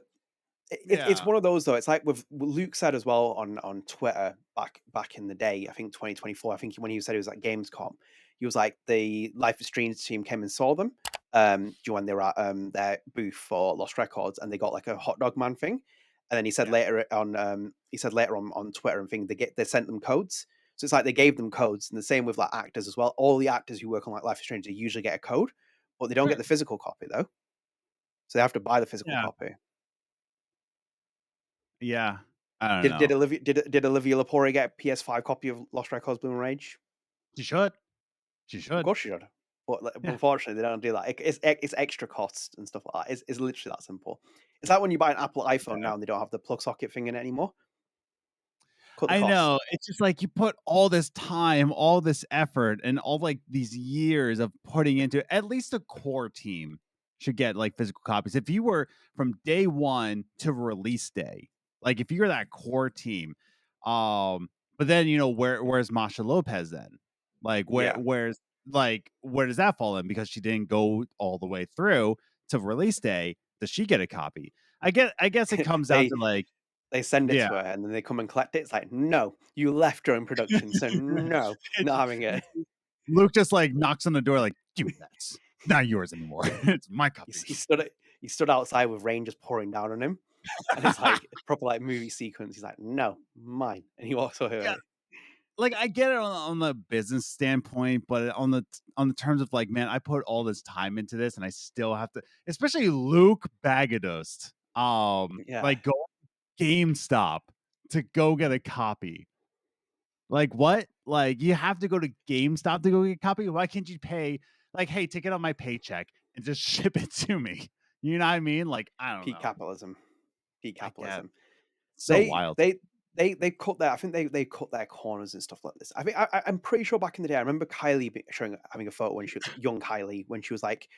It's Yeah. one of those though. It's like with what Luke said as well on Twitter back in the day. I think 2024. I think when he said it was at Gamescom, he was like the Life is Strange team came and saw them. When they were at their booth for Lost Records, and they got like a hot dog man thing. And then he said Yeah. later on Twitter and thing they sent them codes. So it's like they gave them codes, and the same with like actors as well. All the actors who work on like Life is Strange, they usually get a code, but they don't get Sure. the physical copy though. So they have to buy the physical Yeah. copy. Yeah. I don't Did know. Olivia Lepore get a PS5 copy of Lost Records Bloom and Rage? She should. She Of should. course she should. But Yeah. unfortunately, they don't do that. It's extra costs and stuff like that. It's literally that simple. It's like when you buy an Apple iPhone now and they don't have the plug socket thing in it anymore. Cut the I costs. know. It's just like you put all this time, all this effort, and all like these years of putting into at least a core team should get like physical copies. If you were from day one to release day, like if you're that core team, but then where's Masha Lopez then? Like Yeah. where does that fall in? Because she didn't go all the way through to release day. Does she get a copy? I guess it comes down to like, They send it yeah. to her and then they come and collect it. It's like, no, you left during production, so no, not having it. Luke just like knocks on the door, like, "Give me that. It's not yours anymore. It's my copy." He stood outside with rain just pouring down on him, and it's like a proper like movie sequence. He's like, no, mine, and he walks away. Yeah. Like I get it on the business standpoint, but on the terms of like, man, I put all this time into this, and I still have to. Especially Luc Baghadoust, Yeah. like go GameStop to go get a copy. Like what? Like you have to go to GameStop to go get a copy? Why can't you pay like, hey, take it on my paycheck and just ship it to me? You know what I mean? Like, I don't Peak know. capitalism. Peak I get capitalism. so They wild. they cut their I think they cut their corners and stuff like this. I think I'm pretty sure back in the day I remember Kylie having a photo when she was young Kylie when she was like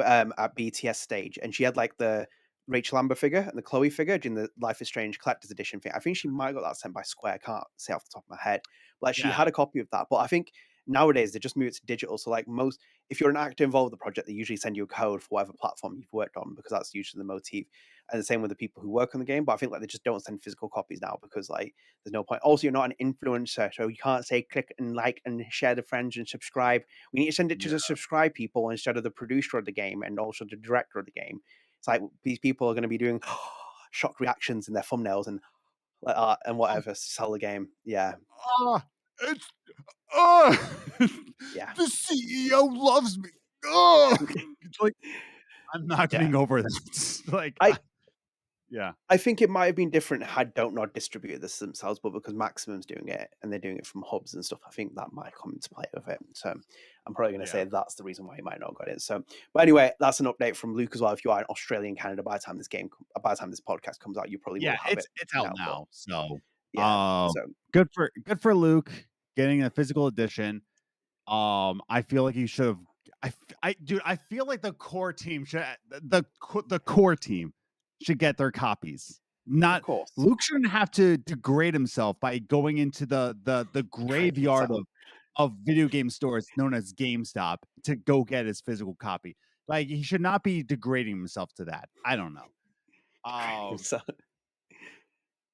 at BTS stage, and she had like the Rachel Amber figure and the Chloe figure in the Life is Strange collector's edition thing. I think she might have got that sent by Square. I can't say off the top of my head, but like, she Yeah. had a copy of that. But I think nowadays they just move it to digital. So like if you're an actor involved with the project, they usually send you a code for whatever platform you've worked on because that's usually the motif. And the same with the people who work on the game. But I think like they just don't send physical copies now because like there's no point. Also, you're not an influencer, so you can't say click and like and share the friends and subscribe. We need to send it to the subscribe people instead of the producer of the game and also the director of the game. It's like these people are going to be doing shock reactions in their thumbnails and like art and whatever to sell the game. Yeah, It's yeah, the CEO loves me. It's like I'm not yeah. getting over that. Like yeah. I think it might have been different had Don't Nod distributed this themselves, but because Maximum's doing it and they're doing it from hubs and stuff, I think that might come into play with it. So I'm probably going to say that's the reason why you might not have got it. So, but anyway, that's an update from Luke as well. If you are in Australia and Canada, by the time this podcast comes out, you probably will have it. It's out now. So Yeah. So good for Luke getting a physical edition. I feel like he should have. I feel like the core team should the core team should get their copies. Not of course, Luke shouldn't have to degrade himself by going into the graveyard of video game stores known as GameStop to go get his physical copy. Like he should not be degrading himself to that. I don't know.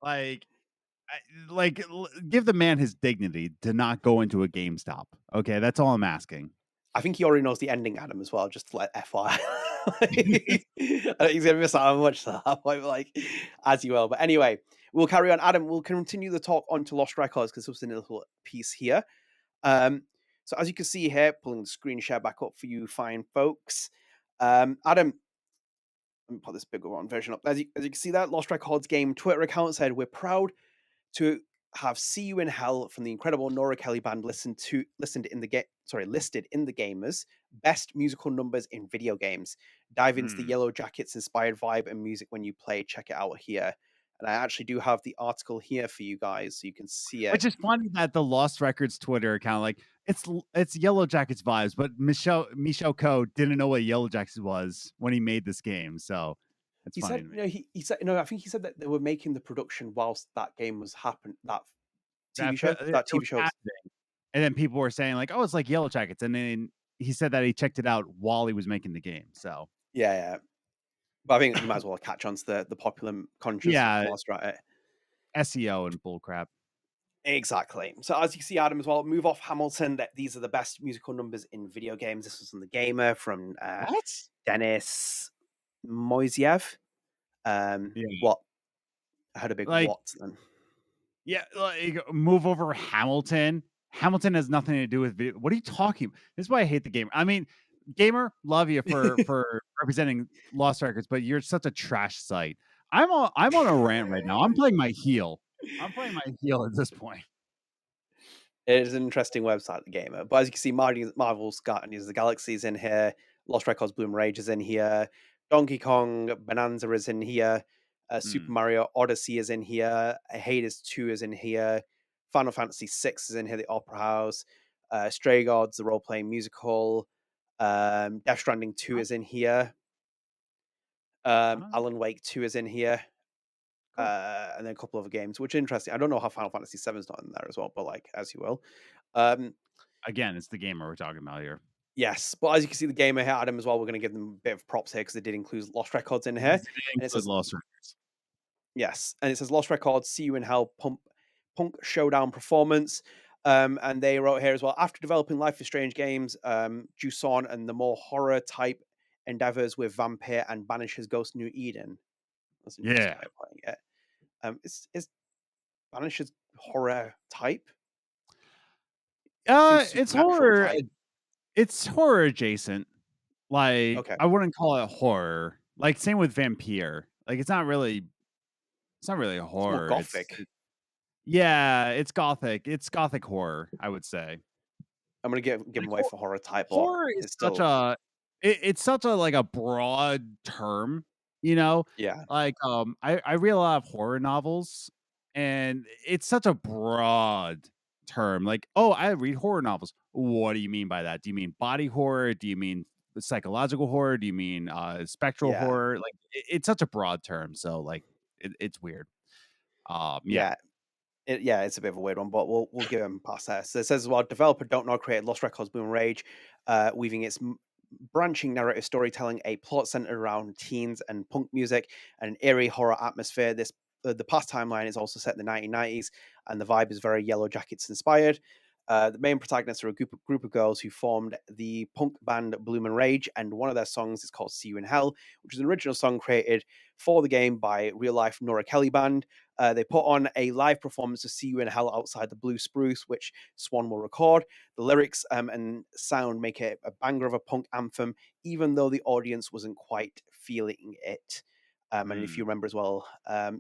Like give the man his dignity to not go into a GameStop. Okay, that's all I'm asking. I think he already knows the ending, Adam, as well. Just like FYI, I think he's gonna miss out on much of that point, like as you will. But anyway, we'll carry on. Adam, we'll continue the talk on to Lost Records because there's a little piece here. So as you can see here, pulling the screen share back up for you fine folks. Adam, let me put this bigger one version up. As you can see, that Lost Records game Twitter account said, "We're proud to have See You in Hell from the incredible Nora Kelly band listed in the Gamers best musical numbers in video games. Dive into the Yellow Jackets inspired vibe and music when you play. Check it out here." And I actually do have the article here for you guys so you can see it. Which is funny that the Lost Records Twitter account, like it's Yellow Jackets vibes, but Michel Coe didn't know what Yellow Jackets was when he made this game, so it's He funny said, to me. he said, no, I think he said that they were making the production whilst that game was happening. That TV show, It was happening. And then people were saying like, "Oh, it's like Yellow Jackets," and then he said that he checked it out while he was making the game. So yeah. But I think you might as well catch on to the popular conscious Yeah, whilst we're at it. SEO and bullcrap. Exactly. So as you see, Adam, as well, move off Hamilton. That these are the best musical numbers in video games. This was on the Gamer from What? Denis Moiseev. Yeah. What? I had a big Like, what then. yeah, like move over Hamilton. Hamilton has nothing to do with video. What are you talking about? This is why I hate the Gamer. I mean, Gamer, love you for representing Lost Records, but you're such a trash site. I'm on a rant right now. I'm playing my heel. I'm playing my heel at this point. It is an interesting website, the Gamer. But as you can see, Marvel's Guardians of the Galaxy is in here. Lost Records Bloom Rage is in here. Donkey Kong Bonanza is in here. Super Mario Odyssey is in here. Hades 2 is in here. Final Fantasy 6 is in here. The Opera House. Stray Gods, the role-playing musical. Death Stranding 2 is in here. Alan Wake 2 is in here. Cool. And then a couple other games, which are interesting. I don't know how Final Fantasy 7 is not in there as well, but like, as you will. Again, it's the Gamer we're talking about here. Yes, but as you can see, the Gamer here, Adam, as well, we're going to give them a bit of props here because they did include Lost Records in here. And it says Lost Records. Yes, and it says Lost Records, See You in Hell, Punk Showdown Performance. And they wrote here as well, after developing Life is Strange games, Juson and the more horror type endeavors with Vampire and Banisher's Ghost New Eden. That's an interesting way of putting it. Is Banisher's horror type? It's horror. Type. It's horror adjacent. Like, Okay. I wouldn't call it horror. Like, same with Vampire. Like, it's not really a horror. It's more gothic. Yeah, it's gothic. It's gothic horror, I would say. I'm gonna give them away for horror type. Horror is such a it's such a like a broad term, you know? Yeah. Like I read a lot of horror novels and it's such a broad term. Like, oh, I read horror novels. What do you mean by that? Do you mean body horror? Do you mean psychological horror? Do you mean spectral horror? Like it's such a broad term, so like it's weird. Yeah. It's a bit of a weird one, but we'll give him past there. So it says as well, developer Don't Know created Lost Records Boom Rage, weaving its branching narrative storytelling, a plot centered around teens and punk music, and an eerie horror atmosphere. The past timeline is also set in the 1990s, and the vibe is very Yellow Jackets inspired. The main protagonists are a group of girls who formed the punk band Bloom and Rage, and one of their songs is called See You in Hell, which is an original song created for the game by real-life Nora Kelly band. They put on a live performance of See You in Hell outside the Blue Spruce, which Swan will record. The lyrics and sound make it a banger of a punk anthem, even though the audience wasn't quite feeling it. And if you remember as well,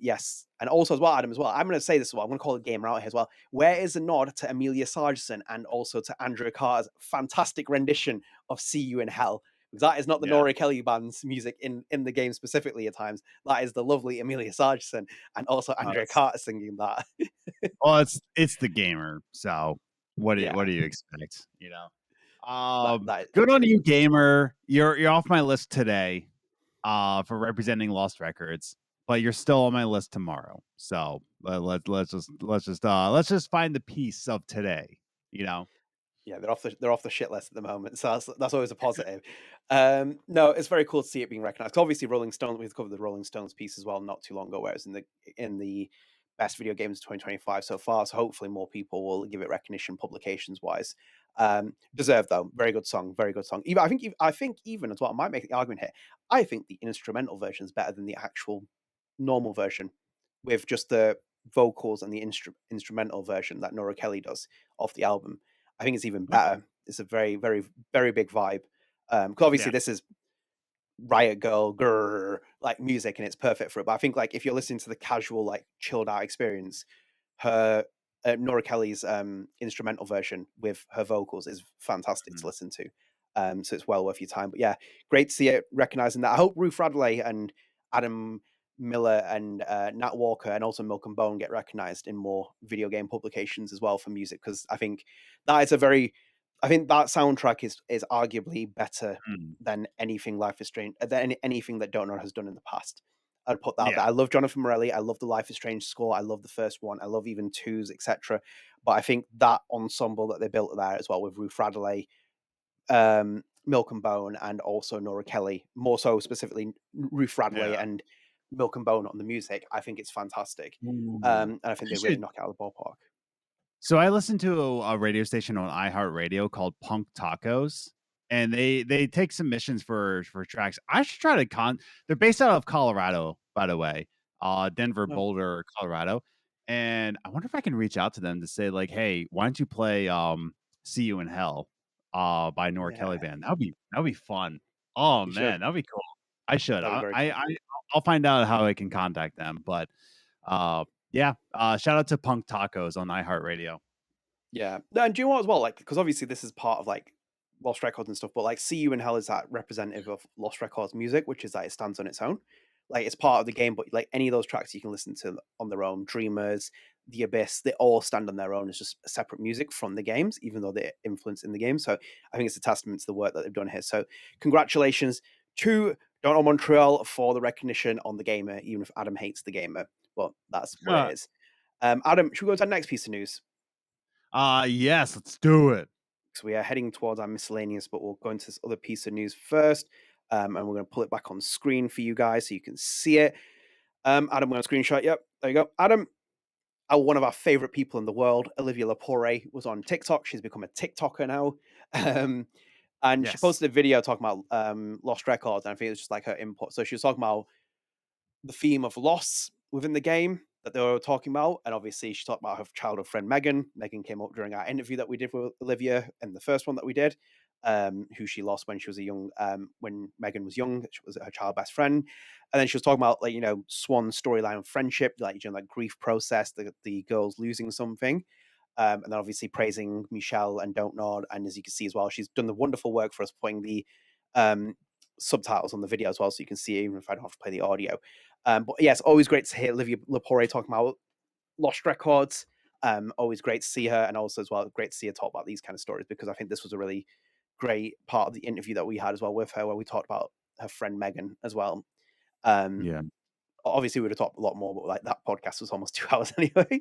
yes. And also as well, Adam, as well, I'm going to say this as well. I'm going to call the Gamer out here as well. Where is a nod to Amelia Sargisson and also to Andrea Carr's fantastic rendition of See You in Hell? Because that is not the Nora Kelly band's music in the game specifically at times. That is the lovely Amelia Sargisson and also Andrea Carter singing that. Well, it's the Gamer, so what do you expect? You know, good on you, Gamer. You're off my list today, for representing Lost Records, but you're still on my list tomorrow. So let's just find the piece of today. You know. Yeah, they're off the shit list at the moment, so that's always a positive. No, it's very cool to see it being recognized. Obviously, Rolling Stones, we've covered the Rolling Stones piece as well not too long ago, where it's in the best video games of 2025 so far. So hopefully more people will give it recognition, publications wise. Deserved though, very good song, very good song. Even I think even as well, I might make the argument here. I think the instrumental version is better than the actual normal version, with just the vocals and the instrumental version that Nora Kelly does off the album. I think it's even better. It's a very, very, very big vibe. Because obviously this is Riot Girl like music, and it's perfect for it. But I think like if you're listening to the casual, like chilled out experience, her Nora Kelly's instrumental version with her vocals is fantastic to listen to. So it's well worth your time. But yeah, great to see it recognizing that. I hope Ruth Radley and Adam Miller and Nat Walker and also Milk and Bone get recognized in more video game publications as well for music, because I think that soundtrack is arguably better than anything Life is Strange, than anything that Don't Know has done in the past. I'd put that out there. I love Jonathan Morelli. I love the Life is Strange score. I love the first one. I love even twos, etc. But I think that ensemble that they built there as well with Ruth Radley, Milk and Bone and also Nora Kelly, more so specifically Ruth Radley Yeah. and Milk and Bone on the music. I think it's fantastic. Ooh. And I think I they really should. knock it out of the ballpark. So I listened to a radio station on iHeartRadio called Punk Tacos, and they take submissions for tracks. I should try to. They're based out of Colorado, by the way, Denver, Oh, Boulder, Colorado, and I wonder if I can reach out to them to say like, hey, why don't you play "See You in Hell" by Nora Kelly yeah, Band? That'd be fun. Oh you should. man, that'd be cool. I should. That'd be very cool. I'll find out how I can contact them, but uh, yeah. Shout out to Punk Tacos on iHeartRadio. Yeah. No, and do you know what as well? Like, because obviously this is part of like Lost Records and stuff, but like See You in Hell is that representative of Lost Records music, which is that it stands on its own. Like it's part of the game, but like any of those tracks you can listen to on their own. Dreamers, The Abyss, they all stand on their own as just separate music from the games, even though they're influenced in the game. So I think it's a testament to the work that they've done here. So congratulations to Nod Montreal for the recognition on the Gamer, even if Adam hates the Gamer. But that's what it is. Adam, should we go to our next piece of news? Yes, let's do it. So we are heading towards our miscellaneous, but we'll go into this other piece of news first. And we're going to pull it back on screen for you guys so you can see it. Adam, we're going to screenshot. Yep, there you go. Adam, one of our favorite people in the world, Olivia Lepore, was on TikTok. She's become a TikToker now. And she Yes. posted a video talking about Lost Records. And I think it was just like her input. So she was talking about the theme of loss within the game that they were talking about. And obviously, she talked about her childhood friend Megan. Megan came up during our interview that we did with Olivia and the first one that we did, who she lost when she was when Megan was young. She was her child best friend. And then she was talking about, like, Swan's storyline of friendship, like during that grief process, the girls losing something. And then obviously praising Michelle and Don't Nod. And as you can see as well, she's done the wonderful work for us putting the subtitles on the video as well, so you can see it even if I don't have to play the audio. But yeah, it's always great to hear Olivia Lepore talking about Lost Records. Always great to see her, and also as well great to see her talk about these kind of stories, because I think this was a really great part of the interview that we had as well with her, where we talked about her friend Megan as well. Yeah. Obviously we would have talked a lot more, but like that podcast was almost 2 hours anyway.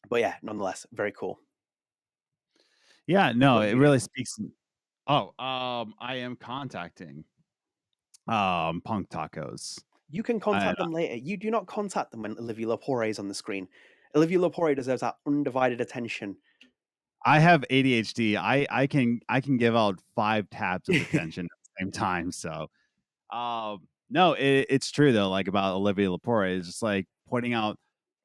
But yeah, nonetheless, very cool. Yeah, no, What it do you really do? speaks. I am contacting Punk Tacos. You can contact them later. You do not contact them when Olivia Lepore is on the screen. Olivia Lepore deserves that undivided attention. I have ADHD. I can give out 5 tabs of attention at the same time. So, no, it's true though. Like about Olivia Lepore, is just like pointing out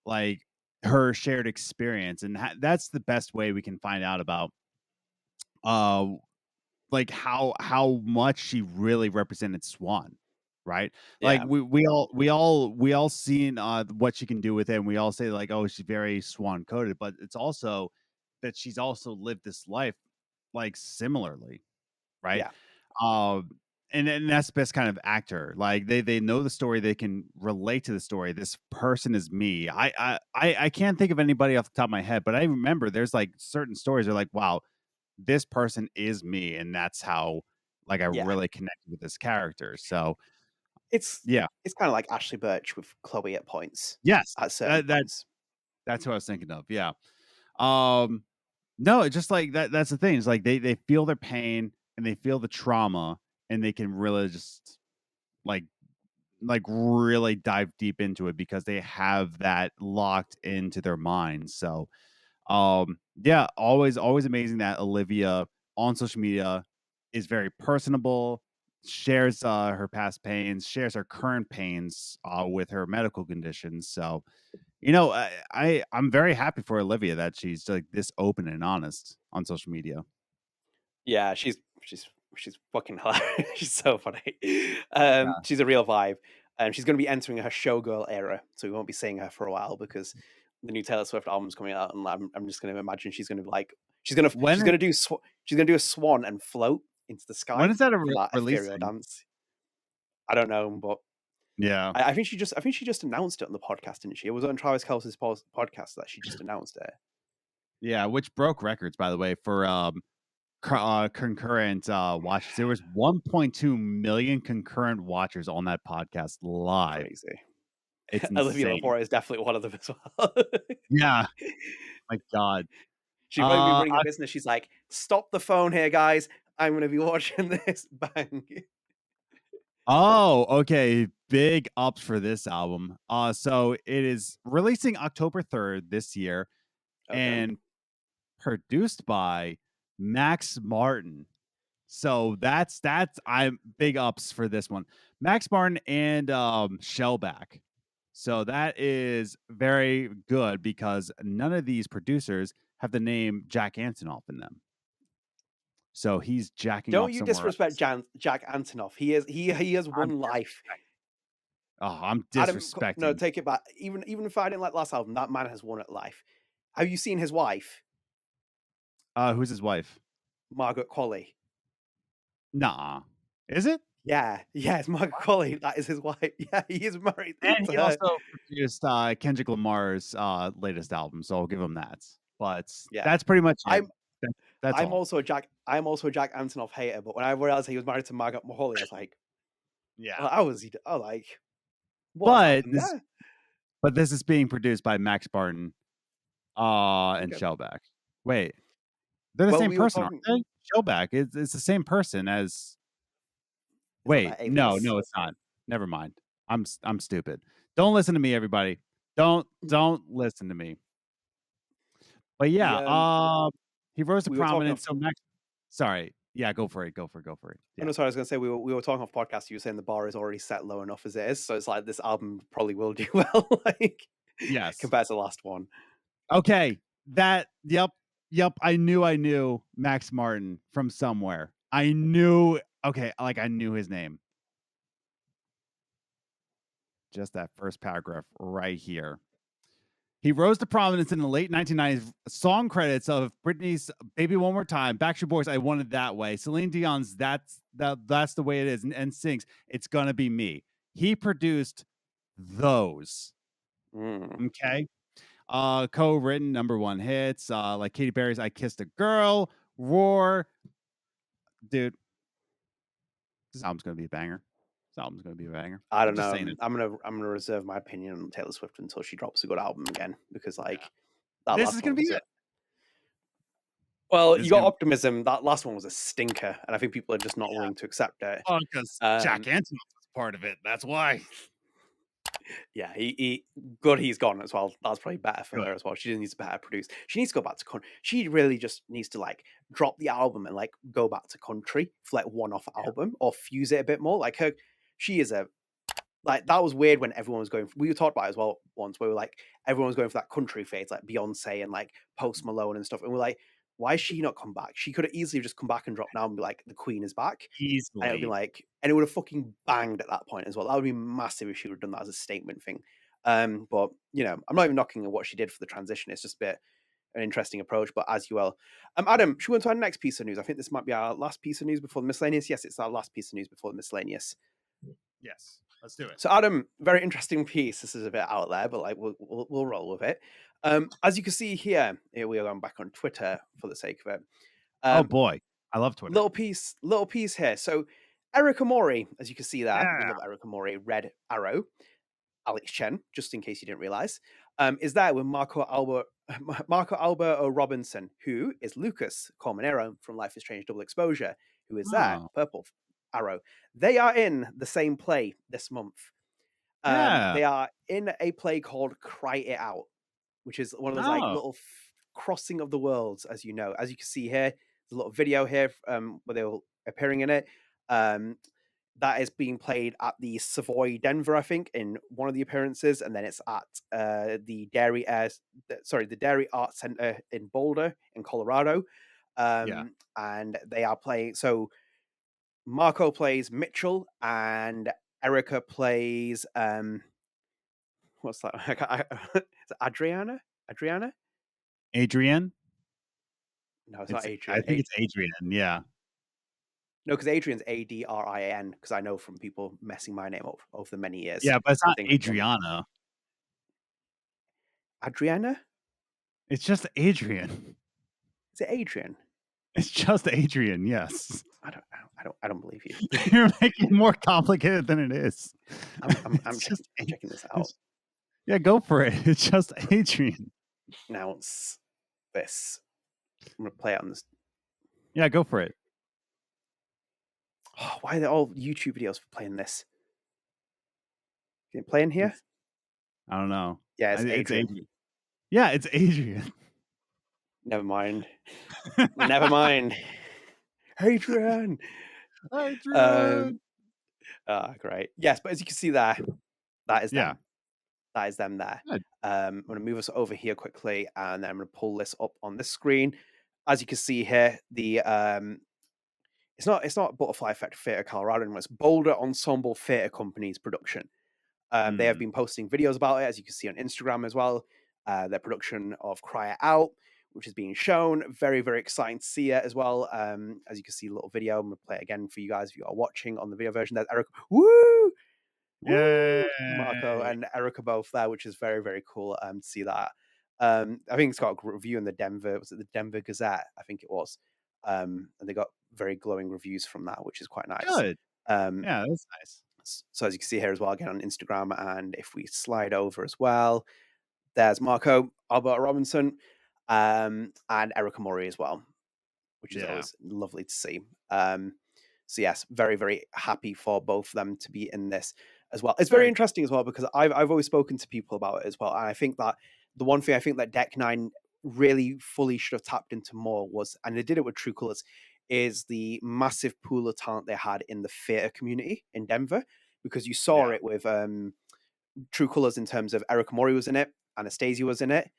like her shared experience, and that's the best way we can find out about uh like how much she really represented Swan, right? Like Yeah, we all seen what she can do with it, and we all say like, oh, she's very Swan coded, but it's also that she's also lived this life like similarly, right? yeah, Um and that's the best kind of actor. Like they know the story, they can relate to the story. This person is me. I can't think of anybody off the top of my head, but I remember there's like certain stories are like, wow, this person is me, and that's how like I yeah. really connected with this character. So It's yeah, it's kind of like Ashley Birch with Chloe at points, yes, at certain points. that's what I was thinking of. Yeah. Um, no, it's just like that. That's the thing. It's like they feel their pain and they feel the trauma, and they can really just like really dive deep into it because they have that locked into their minds. So yeah, always amazing that Olivia on social media is very personable, shares her past pains, shares her current pains with her medical conditions. So I'm very happy for Olivia that she's like this open and honest on social media. Yeah, she's fucking hilarious. She's so funny. Yeah. She's a real vibe. She's going to be entering her showgirl era, so we won't be seeing her for a while because the new Taylor Swift album's coming out, and I'm just going to imagine she's going to be like she's When going to do she's going to do a swan and float into the when sky is that for that ethereal releasing? dance. I don't know, but Yeah. I think she just announced it on the podcast, didn't she? It was on Travis Kelce's podcast that she just announced it. Yeah, which broke records by the way for concurrent watches. There was 1.2 million concurrent watchers on that podcast live. Crazy. It's Olivia insane. Lepore is definitely one of them as well. Yeah, my God. She'd probably be running a business. She's like, stop the phone here, guys. I'm going to be watching this. Bang. Oh, okay. Big ups for this album. So it is releasing October 3rd this year Okay. and produced by Max Martin. So that's I'm big ups for this one. Max Martin and Shellback. So that is very good because none of these producers have the name Jack Antonoff in them. So he's jacking Don't off you somewhere disrespect else. Jack Antonoff. He has I'm one life. I'm Adam, disrespecting. no, take it back. Even if I didn't like last album, that man has won at life. Have you seen his wife, Who's his wife? Margaret Qualley? Nah. Is it? Yeah, it's Margaret Qualley. That is his wife. Yeah, he is married And to he her. also produced Kendrick Lamar's latest album, so I'll give him that. But Yeah. that's pretty much it. That's I'm all. also a Jack Antonoff hater, but when I realized he was married to Margaret Qualley, I was like, Yeah. well, what's happened there? But this is being produced by Max Martin and Okay. Shellback. Wait. They're the same person, aren't they? Shellback. It's the same person as Wait, no, it's not. Never mind. I'm stupid. Don't listen to me, everybody. Don't listen to me. But yeah, he rose to prominence. So Max, sorry, yeah, go for it. Yeah. No, sorry, I was gonna say we were talking off podcast. You were saying the bar is already set low enough as it is, so it's like this album probably will do well, like yes, compared to the last one. Okay, yep. I knew Max Martin from somewhere. I knew his name. Just that first paragraph right here. He rose to prominence in the late 1990s. Song credits of Britney's "Baby One More Time," Backstreet Boys' "I Want It That Way," Celine Dion's "That's the Way It Is," and sings "It's Gonna Be Me." He produced those. Okay. Co-written #1 hits like Katy Perry's "I Kissed a Girl," "Roar." Dude, this album's gonna be a banger. I don't know. I'm gonna reserve my opinion on Taylor Swift until she drops a good album again, because this is gonna be it. Well, you got Optimism. That last one was a stinker, and I think people are just not willing to accept it. Oh, because Jack Antonoff was part of it. That's why. Yeah, he's gone as well. That's probably better for her as well. She needs to better produce. She needs to go back to country. She really just needs to drop the album and go back to country for one-off album, or fuse it a bit more. She is that was weird when everyone was going. We talked about it as well once, where everyone was going for that country phase, like Beyonce and Post Malone and stuff, and we're like, why has she not come back? She could have easily just come back and dropped down and be like, the Queen is back. Easily. And it would be and it would have fucking banged at that point as well. That would be massive if she would have done that as a statement thing. But I'm not even knocking at what she did for the transition. It's just an interesting approach, but as you will. Adam, should we go to our next piece of news? I think this might be our last piece of news before the miscellaneous. Yes, it's our last piece of news before the miscellaneous. Yes, let's do it. So Adam, very interesting piece. This is a bit out there, but we'll roll with it. As you can see here we are going back on Twitter for the sake of it. Oh boy, I love Twitter. Little piece here. So Erika Mori, as you can see there, we love Erika Mori, Red Arrow, Alex Chen, just in case you didn't realize, is there with Marco Alberto Robinson, who is Lucas Colmenero from Life is Strange Double Exposure, who is there, Purple Arrow. They are in the same play this month. They are in a play called Cry It Out, which is one of those little crossing of the worlds, as you know. As you can see here, there's a little video here where they're appearing in it. That is being played at the Savoy Denver, I think, in one of the appearances, and then it's at the Dairy Arts Center in Boulder, in Colorado. And they are playing. So Marco plays Mitchell, and Erika plays what's that? Is it Adriana? Adrienne? No, it's not Adrian. I think it's Adrian. Yeah. No, because Adrian's Adrian, because I know from people messing my name up over the many years. Yeah, but it's not Adriana. Adriana? It's just Adrian. Is it Adrian? It's just Adrian, yes. I don't believe you. You're making it more complicated than it is. I'm just checking this out. Yeah, go for it. It's just Adrian. Announce this. I'm gonna play it on this. Yeah, go for it. Oh, why are they all YouTube videos for playing this? Can it play in here? I don't know. Yeah, it's It's Adrian. Adrian. Yeah, it's Adrian. Never mind. Never mind. Adrian. Adrian. Great. Yes, but as you can see there, that is them. Yeah. That is them there. Good. I'm going to move us over here quickly, and then I'm going to pull this up on this screen. As you can see here, the it's not Butterfly Effect Theatre Colorado anymore. It's Boulder Ensemble Theatre Company's production. They have been posting videos about it, as you can see on Instagram as well. Their production of Cry It Out, which is being shown. Very, very exciting to see it as well. As you can see, a little video. I'm going to play it again for you guys if you are watching on the video version. There's Eric. Woo! Yay! Marco and Erika both there, which is very, very cool to see that. I think it's got a review in the Denver, was it the Denver Gazette? I think it was. And they got very glowing reviews from that, which is quite nice. Good. Yeah, that's nice. So as you can see here as well, again on Instagram, and if we slide over as well, there's Marco, Alberto Robinson, and Erika Mori as well, which is always lovely to see. So yes, very, very happy for both of them to be in this as well. It's very interesting as well, because I've always spoken to people about it as well. And I think that the one thing I think that Deck 9 really fully should have tapped into more was, and they did it with True Colors, is the massive pool of talent they had in the theater community in Denver, because you saw it with True Colors in terms of Erika Mori was in it, Anastasia was in it,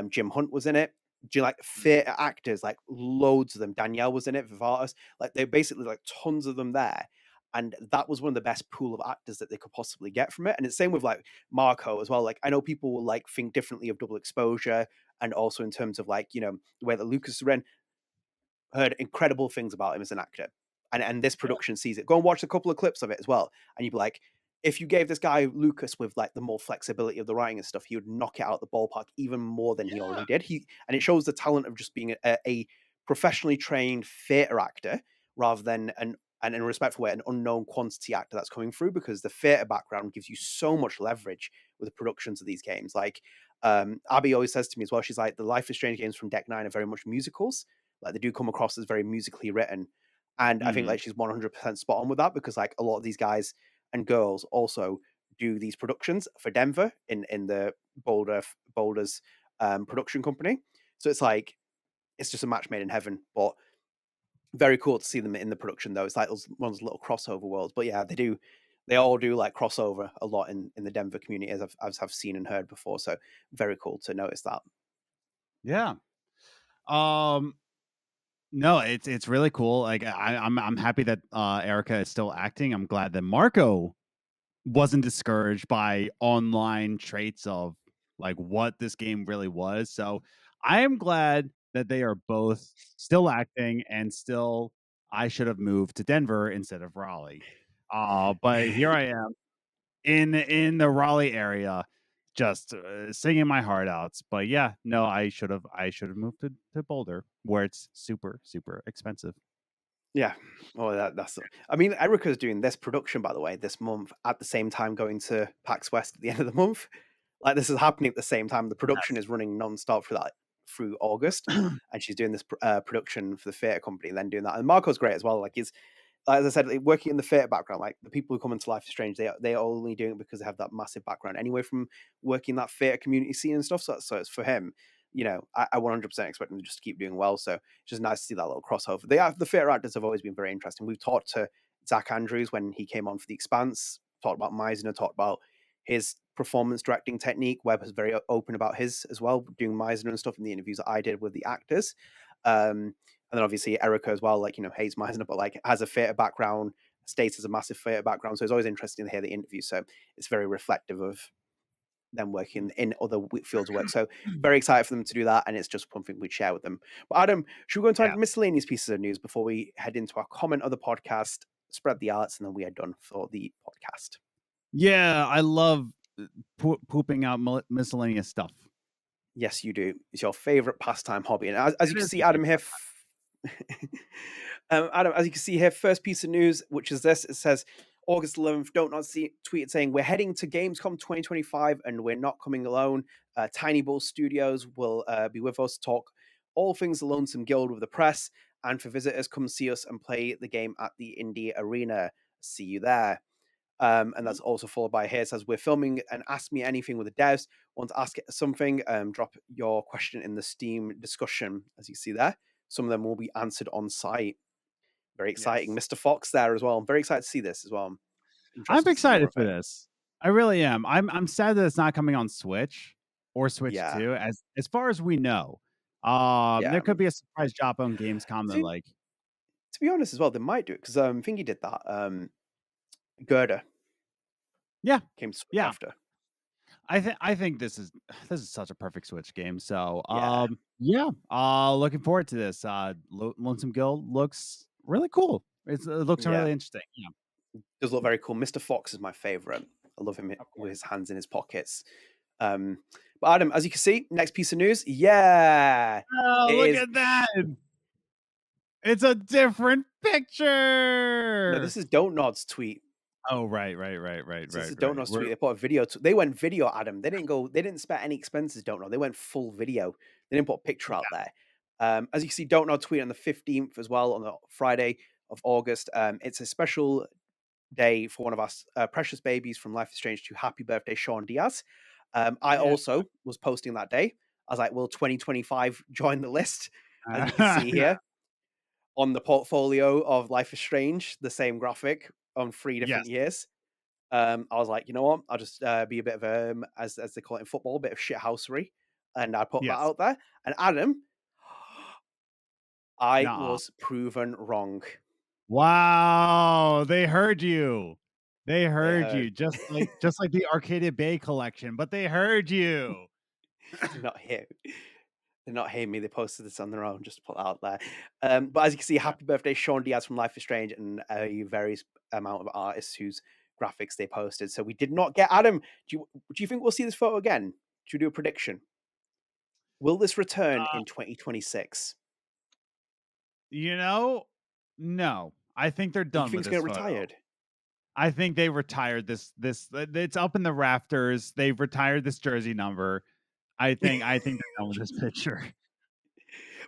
Jim Hunt was in it. Do you like theater actors, like loads of them? Danielle was in it, Vivatus, like they're basically like tons of them there. And that was one of the best pool of actors that they could possibly get from it. And it's same with like Marco as well. Like I know people will like think differently of Double Exposure, and also in terms of like, you know, the way that Lucas Ren heard incredible things about him as an actor. And this production sees it. Go and watch a couple of clips of it as well. And you'd be like, if you gave this guy Lucas with like the more flexibility of the writing and stuff, he would knock it out the ballpark even more than he already did. And it shows the talent of just being a professionally trained theater actor rather than and in a respectful way, an unknown quantity actor that's coming through, because the theater background gives you so much leverage with the productions of these games. Like Abby always says to me as well, she's like, the Life is Strange games from Deck 9 are very much musicals. Like they do come across as very musically written. And I think like she's 100% spot on with that, because like a lot of these guys and girls also do these productions for Denver in the Boulder's production company. So it's like, it's just a match made in heaven. But very cool to see them in the production though. It's like one of those little crossover worlds. But yeah, they all do like crossover a lot in the Denver community, as I've seen and heard before. So very cool to notice that. Yeah. No, it's really cool. Like I'm happy that Erika is still acting. I'm glad that Marco wasn't discouraged by online traits of like what this game really was. So I am glad that they are both still acting, and still I should have moved to Denver instead of Raleigh. But here I am in the Raleigh area, just singing my heart out. But yeah, no, I should have moved to Boulder, where it's super expensive. Yeah. Oh, that's. I mean, Erika's doing this production, by the way, this month at the same time going to PAX West at the end of the month. Like this is happening at the same time. The production is running non-stop through August, and she's doing this production for the theater company, and then doing that. And Marco's great as well. Like he's, as I said, like, working in the theater background. Like the people who come into Life is Strange, they are only doing it because they have that massive background anyway from working that theater community scene and stuff. So it's for him. You know, I 100% expect them just to keep doing well. So it's just nice to see that little crossover. The theater actors have always been very interesting. We've talked to Zach Andrews when he came on for The Expanse, talked about Meisner, talked about his performance directing technique. Webb was very open about his as well, doing Meisner and stuff in the interviews that I did with the actors. And then obviously Erika as well, like, you know, hates Meisner, but like has a theater background, states as a massive theater background. So it's always interesting to hear the interview. So it's very reflective of them working in other fields of work. So very excited for them to do that. And it's just something we'd share with them. But Adam, should we go into miscellaneous pieces of news before we head into our comment of the podcast, spread the arts, and then we are done for the podcast? Yeah, I love pooping out miscellaneous stuff. Yes, you do. It's your favorite pastime hobby. And as you can see, Adam here, Adam, as you can see here, first piece of news, which is this. It says August 11th, Don't Not See tweeted saying, we're heading to Gamescom 2025 and we're not coming alone. Tiny Bull Studios will be with us to talk all things the Lonesome Guild with the press. And for visitors, come see us and play the game at the Indie Arena. See you there. And that's also followed by here says, we're filming an Ask Me Anything with the devs. Want to ask something? Drop your question in the Steam discussion, as you see there. Some of them will be answered on site. Very exciting. Yes. Mr. Fox there as well. I'm very excited to see this as well. I'm Interested to see more excited of for it. this. I really am. I'm sad that it's not coming on Switch or Switch Yeah. 2, as far as we know. Yeah. There could be a surprise drop on Gamescom that, See, like, to be honest as well, they might do it because I think he did that. Gerda yeah, came to Switch yeah. after. I think this is such a perfect Switch game. So Yeah. looking forward to this. Lonesome Guild looks really cool. It looks Yeah. really interesting. Yeah. Does look very cool. Mr. Fox is my favorite. I love him Of with course. his hands in his pockets. But Adam, as you can see, next piece of news, yeah, Oh, it look is. at that! It's a different No, picture. this is Don't Nod's tweet. Oh, right. This is Don't Nod's tweet. They put a video. They went video, Adam. They didn't spend any expenses. Don't Nod. They went full video. They didn't put a picture out there. As you can see, Don't Nod tweet on the 15th as well, on the Friday of August. It's a special day for one of our precious babies from Life is Strange to Happy Birthday, Sean Diaz. I also was posting that day. I was like, will 2025 join the list? As you can see here on the portfolio of Life is Strange, the same graphic on 3 different years. I was like, you know what? I'll just be a bit of as they call it in football, a bit of shithousery, and I put that out there. And Adam, I was proven wrong. Wow, they heard you. They heard heard. you, just like the Arcadia Bay collection, but they heard you. They're not here. They're not hearing me. They posted this on their own, just to put it out there. But as you can see, Happy Birthday, Sean Diaz from Life is Strange, and a various amount of artists whose graphics they posted. So we did not get Adam. Do you think we'll see this photo again? Should we do a prediction? Will this return in 2026? You know, no. I think they're You done think with it's this going to photo. retired? I think they retired this. It's up in the rafters. They've retired this jersey number. I think they're done with this picture.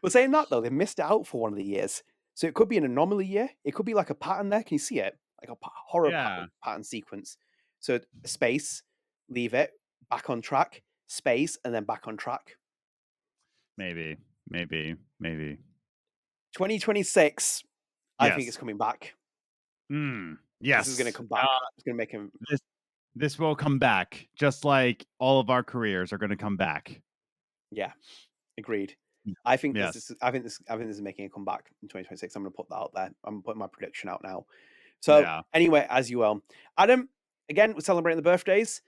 Well, saying that though, they missed it out for one of the years, so it could be an anomaly year. It could be like a pattern there. Can you see it? Like a horror pattern sequence. So space, leave it, back on track, space, and then back on track. Maybe. 2026. Yes. I think it's coming back. Yes. This is going to come back. It's going to make him. This will come back, just like all of our careers are going to come back. Yeah, agreed. I think this is making a comeback in 2026. I'm going to put that out there. I'm putting my prediction out now. So anyway, as you will, Adam. Again, we're celebrating the birthdays.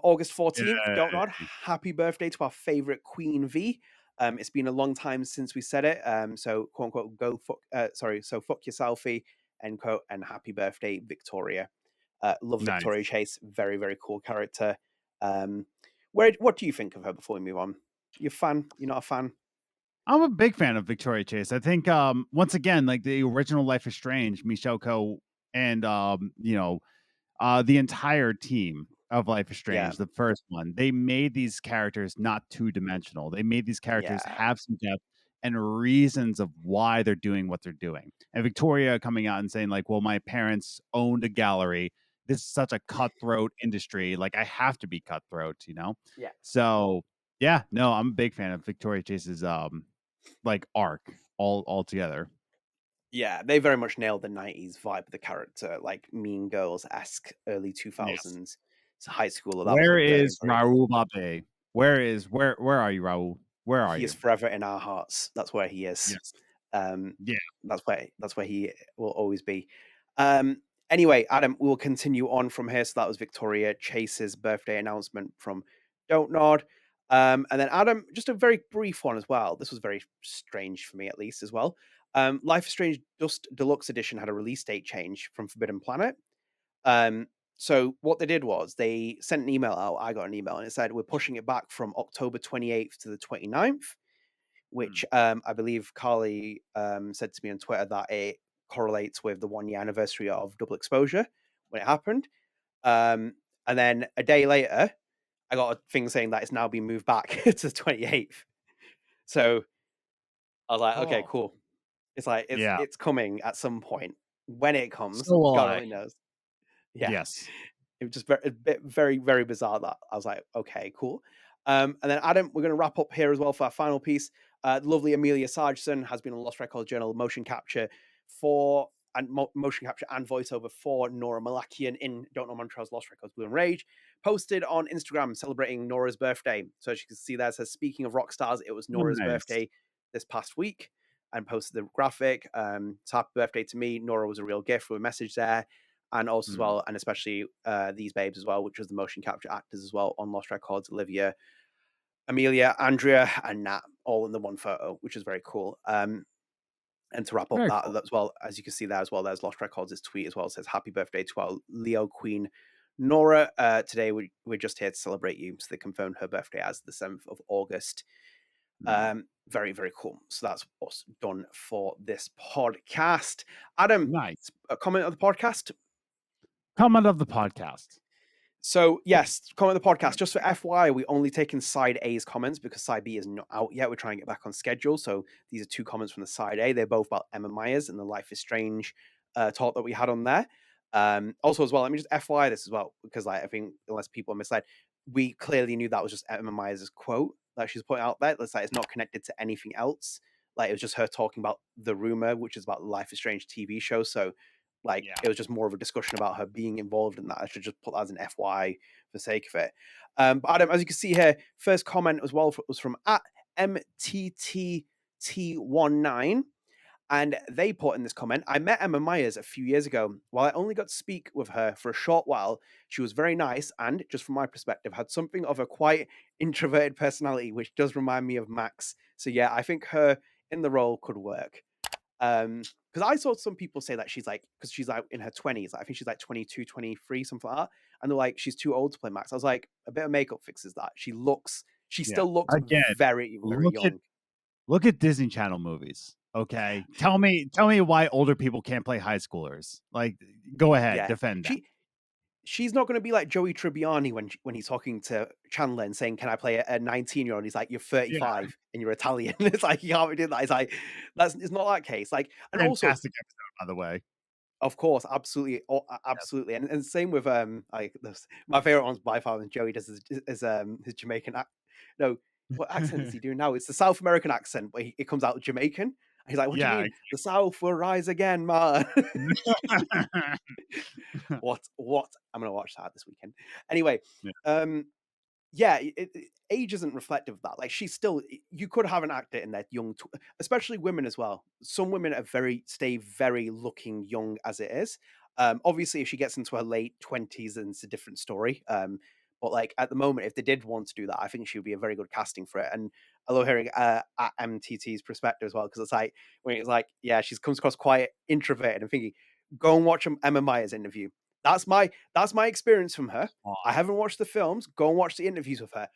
August 14th. Don't Nod. Happy birthday to our favorite Queen V. It's been a long time since we said it. So quote unquote, so fuck your selfie, end quote, and happy birthday, Victoria. Love Victoria Chase. Very, very cool character. What do you think of her before we move on? You a fan? You're not a fan? I'm a big fan of Victoria Chase. I think once again, like the original Life is Strange, Michelle and the entire team of Life is Strange, the first one, they made these characters not two-dimensional. They made these characters have some depth and reasons of why they're doing what they're doing. And Victoria coming out and saying, like, well, my parents owned a gallery. This is such a cutthroat industry. Like, I have to be cutthroat, you know? Yeah. So, yeah, no, I'm a big fan of Victoria Chase's like arc all together. Yeah, they very much nailed the 90s vibe of the character, like Mean Girls-esque early 2000s. So high school. Where is Raul Babe? Where are you, Raul? Where are you? He is forever in our hearts. That's where he is. Yes. That's where he will always be. Anyway, Adam, we will continue on from here. So that was Victoria Chase's birthday announcement from Don't Nod. And then Adam, just a very brief one as well. This was very strange for me, at least, as well. Life is Strange Dust Deluxe Edition had a release date change from Forbidden Planet. So what they did was they sent an email out. I got an email and it said, we're pushing it back from October 28th to the 29th, which I believe Carly said to me on Twitter that it correlates with the 1 year anniversary of Double Exposure when it happened. And then a day later, I got a thing saying that it's now been moved back to the 28th. So I was like, okay, Oh, cool. It's like yeah. it's coming at some point. When it comes, So will God I. only knows. Yeah. Yes. It was just very, very bizarre that I was like, okay, cool. And then Adam, we're going to wrap up here as well for our final piece. The lovely Amelia Sargisson has been on Lost Records Journal motion capture motion capture and voiceover for Nora Malakian in Don't Know Montreal's Lost Records Blue and Rage. Posted on Instagram celebrating Nora's birthday. So as you can see there, it says, speaking of rock stars, it was Nora's Nice. birthday this past week, and posted the graphic. So happy birthday to me. Nora was a real gift with a message there. And also as well, and especially these babes as well, which was the motion capture actors as well on Lost Records, Olivia, Amelia, Andrea, and Nat, all in the one photo, which is very cool. And to wrap up Very that cool. as well, as you can see there as well, there's Lost Records' tweet as well. It says, happy birthday to our Leo Queen, Nora. Today, we're just here to celebrate you. So they confirmed her birthday as the 7th of August. Very, very cool. So that's us done for this podcast. Adam, Nice. a comment of the podcast? Comment of the podcast. So yes, comment on the podcast. Just for FYI, we only taken side A's comments because side B is not out yet. We're trying to get back on schedule. So these are 2 comments from the side A. They're both about Emma Myers and the Life is Strange talk that we had on there. Also as well, let me just FYI this as well, because I think unless people are misled, we clearly knew that was just Emma Myers' quote that she's putting out there. It's like it's not connected to anything else. Like it was just her talking about the rumor, which is about the Life is Strange TV show. So like it was just more of a discussion about her being involved in that. I should just put that as an FY for the sake of it. But Adam, as you can see here, first comment as well was from at MTTT19. And they put in this comment, I met Emma Myers a few years ago. While I only got to speak with her for a short while, she was very nice and, just from my perspective, had something of a quite introverted personality, which does remind me of Max. So yeah, I think her in the role could work. Because I saw some people say that she's like, because she's like in her 20s, I think she's like 22, 23, something like that. And they're like, she's too old to play Max. I was like, a bit of makeup fixes that. She still looks Again, very, very young. Look at Disney Channel movies. Okay. Tell me why older people can't play high schoolers. Like, go ahead, defend that. She's not going to be like Joey Tribbiani when he's talking to Chandler and saying, "Can I play a 19-year-old?" He's like, "You're 35 and you're Italian." It's like you can't be doing that. It's like it's not that case. Like, and Fantastic also, episode, by the way. of course, absolutely, absolutely, and same with like my favorite one's by far when Joey does his Jamaican no, what accent is he doing now? It's the South American accent, but it comes out Jamaican. And he's like, "What do you mean? The South will rise again, man." What? I'm gonna watch that this weekend. Anyway, age isn't reflective of that. Like she's still, you could have an actor in their young, especially women as well. Some women stay very looking young as it is. Obviously, if she gets into her late 20s, then it's a different story. But like at the moment, if they did want to do that, I think she would be a very good casting for it. And I love hearing at MTT's perspective as well, because it's like when it's like, yeah, she comes across quite introverted and thinking, go and watch Emma Myers interview. That's my experience from her. I haven't watched the films. Go and watch the interviews with her.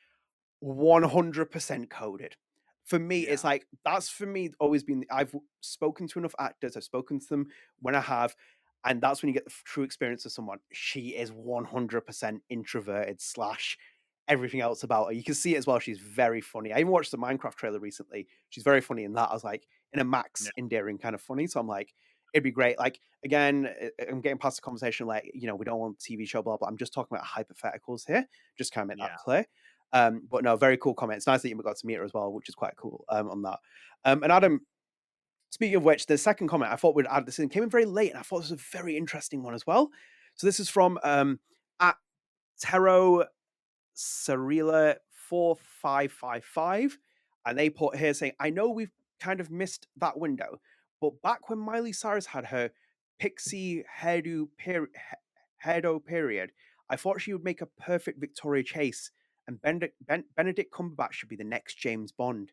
100% coded. For me, it's like that's for me always been. I've spoken to enough actors. I've spoken to them when I have, and that's when you get the true experience of someone. She is 100% introverted / everything else about her. You can see it as well. She's very funny. I even watched the Minecraft trailer recently. She's very funny in that. I was like, in a Max endearing kind of funny. So I'm like, it'd be great. Like again, I'm getting past the conversation. Like we don't want TV show blah blah. I'm just talking about hypotheticals here. Just kind of make that clear. But no, very cool comment. It's nice that you got to meet her as well, which is quite cool on that. And Adam, speaking of which, the second comment I thought we'd add this in came in very late, and I thought this was a very interesting one as well. So this is from at Tero Sarila 4555, and they put here saying, I know we've kind of missed that window, but back when Miley Cyrus had her pixie hairdo period, I thought she would make a perfect Victoria Chase, and Benedict Cumberbatch should be the next James Bond.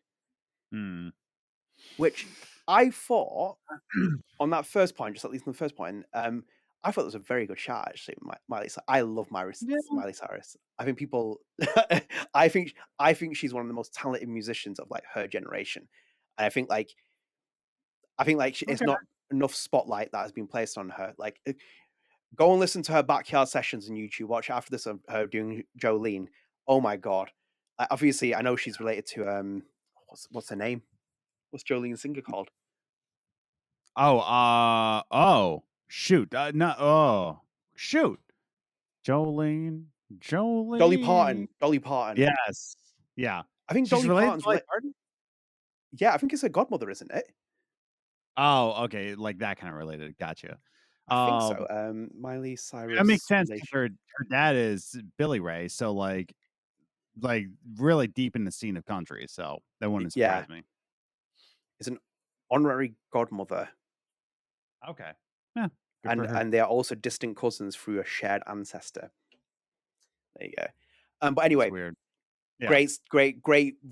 Which I thought, on that first point, just at least on the first point, I thought it was a very good shot, actually. Miley Cyrus. I love Miley Cyrus. I think people, I think she's one of the most talented musicians of like her generation, and I think it's not enough spotlight that has been placed on her. Like, go and listen to her backyard sessions on YouTube. Watch after this of her doing Jolene. Oh my god! Obviously, I know she's related to what's her name? What's Jolene's singer called? Oh, shoot. No, shoot. Jolene. Dolly Jolene. Parton. Dolly Parton. Yes. Yeah. I think She's Dolly related Parton's to like Parton? yeah, I think it's her godmother, isn't it? Oh, okay. Like that kind of related. Gotcha. I think so. Um, Miley that makes Cyrus sense because relation. her dad is Billy Ray, so like really deep in the scene of country. So that wouldn't Yeah, surprise me. is an honorary godmother, Okay. Yeah. Good for her. and they are also distant cousins through a shared ancestor. There you go. But anyway, That's weird. Yeah.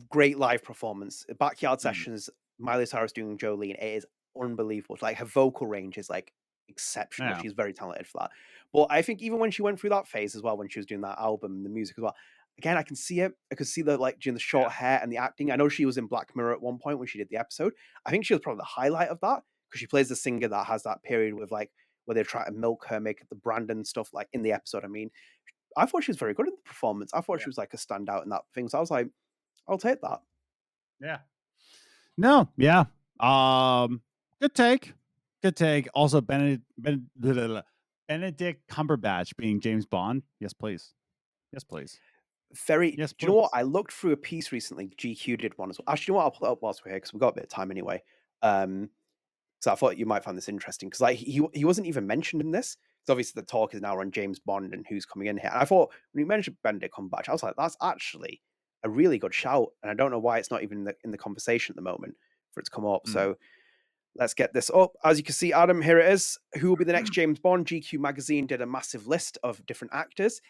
great live performance. Backyard Mm. sessions. Miley Cyrus doing Jolene. It is unbelievable. Like her vocal range is like exceptional. Yeah. She's very talented for that. But I think even when she went through that phase as well, when she was doing that album, the music as well. Again, I can see it. I could see the like doing the short hair and the acting. I know she was in Black Mirror at one point when she did the episode. I think she was probably the highlight of that because she plays the singer that has that period with like where they're trying to milk her, make the brand and stuff like in the episode. I mean, I thought she was very good in the performance. I thought she was like a standout in that thing. So I was like, I'll take that. Yeah. No. Yeah. Good take. Good take. Also, Benedict Cumberbatch being James Bond. Yes, please. Yes, please. Very. Yes, Do you know what? please. I looked through a piece recently. GQ did one as well. Actually, you know what? I'll pull it up whilst we're here because we've got a bit of time anyway. So I thought you might find this interesting because like he wasn't even mentioned in this. Because obviously the talk is now on James Bond and who's coming in here. And I thought when you mentioned Benedict Cumberbatch, I was like, that's actually a really good shout. And I don't know why it's not even in the conversation at the moment for it to come up. So let's get this up. As you can see, Adam, here it is. Who will be the next James Bond? GQ magazine did a massive list of different actors.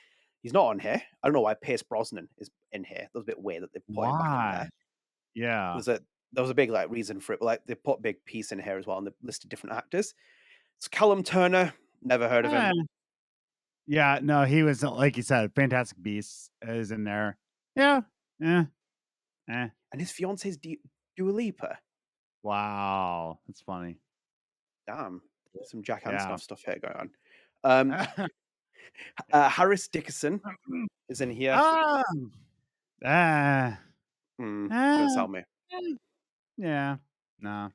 He's not on here. I don't know why Pierce Brosnan is in here. That was a bit weird that they put him back in there. Why? Yeah. There was a big like reason for it. But, like they put a big piece in here as well, and they listed different actors. It's Callum Turner. Never heard of him. Yeah. No, he was like you said. Fantastic Beasts is in there. Yeah. And his fiance's Dua Lipa. Wow, that's funny. Damn, some Jack Yeah. Antonoff stuff here going on. Harris Dickerson is in here. Don't sell me. Yeah. No.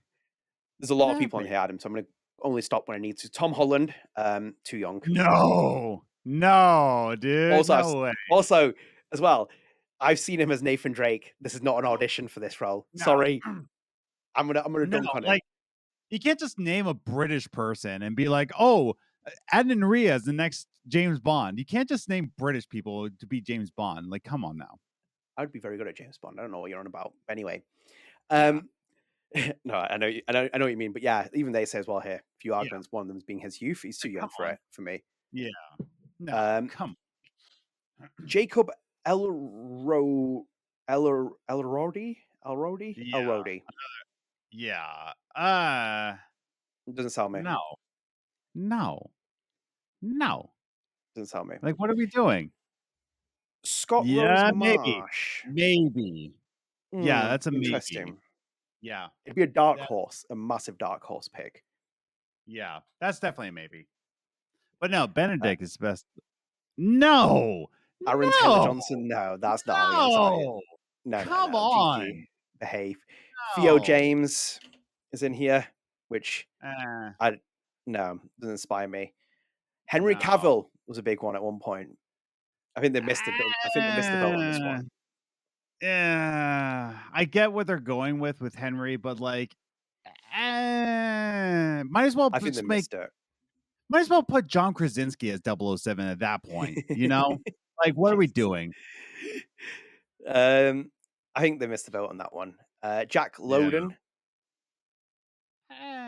There's a lot of people on here, Adam, so I'm going to only stop when I need to. Tom Holland, too young. No, dude. No way. Also, as well, I've seen him as Nathan Drake. This is not an audition for this role. No. Sorry. I'm gonna dunk on him. Like, you can't just name a British person and be like, oh, Adnan and Riaz, the next James Bond. You can't just name British people to be James Bond. Like, come on now. I would be very good at James Bond. I don't know what you're on about. Anyway, Yeah. no, I know what you mean, but yeah, even they say as well here. A few arguments. One of them is being his youth. He's too young for it for me. Yeah. No. Come on. Jacob Elrodi. Yeah. It doesn't sound me. No. Doesn't sound me. Like, what are we doing? Scott Rose Marsh. Maybe. Yeah, that's a interesting. maybe. Yeah. It'd be a dark horse, a massive dark horse pick. Yeah, that's definitely a maybe. But no, Benedict is best. No. Aaron Taylor Johnson. No, that's not how you're No. Come on. GQ, behave. No. Theo James is in here, which no, doesn't inspire me. Henry Cavill was a big one at one point. I think they missed the vote on this one. Yeah, I get what they're going with Henry, but like, might as well. I think they missed it. Might as well put John Krasinski as 007 at that point. You know, like, what are we doing? I think they missed the vote on that one. Jack Lowden,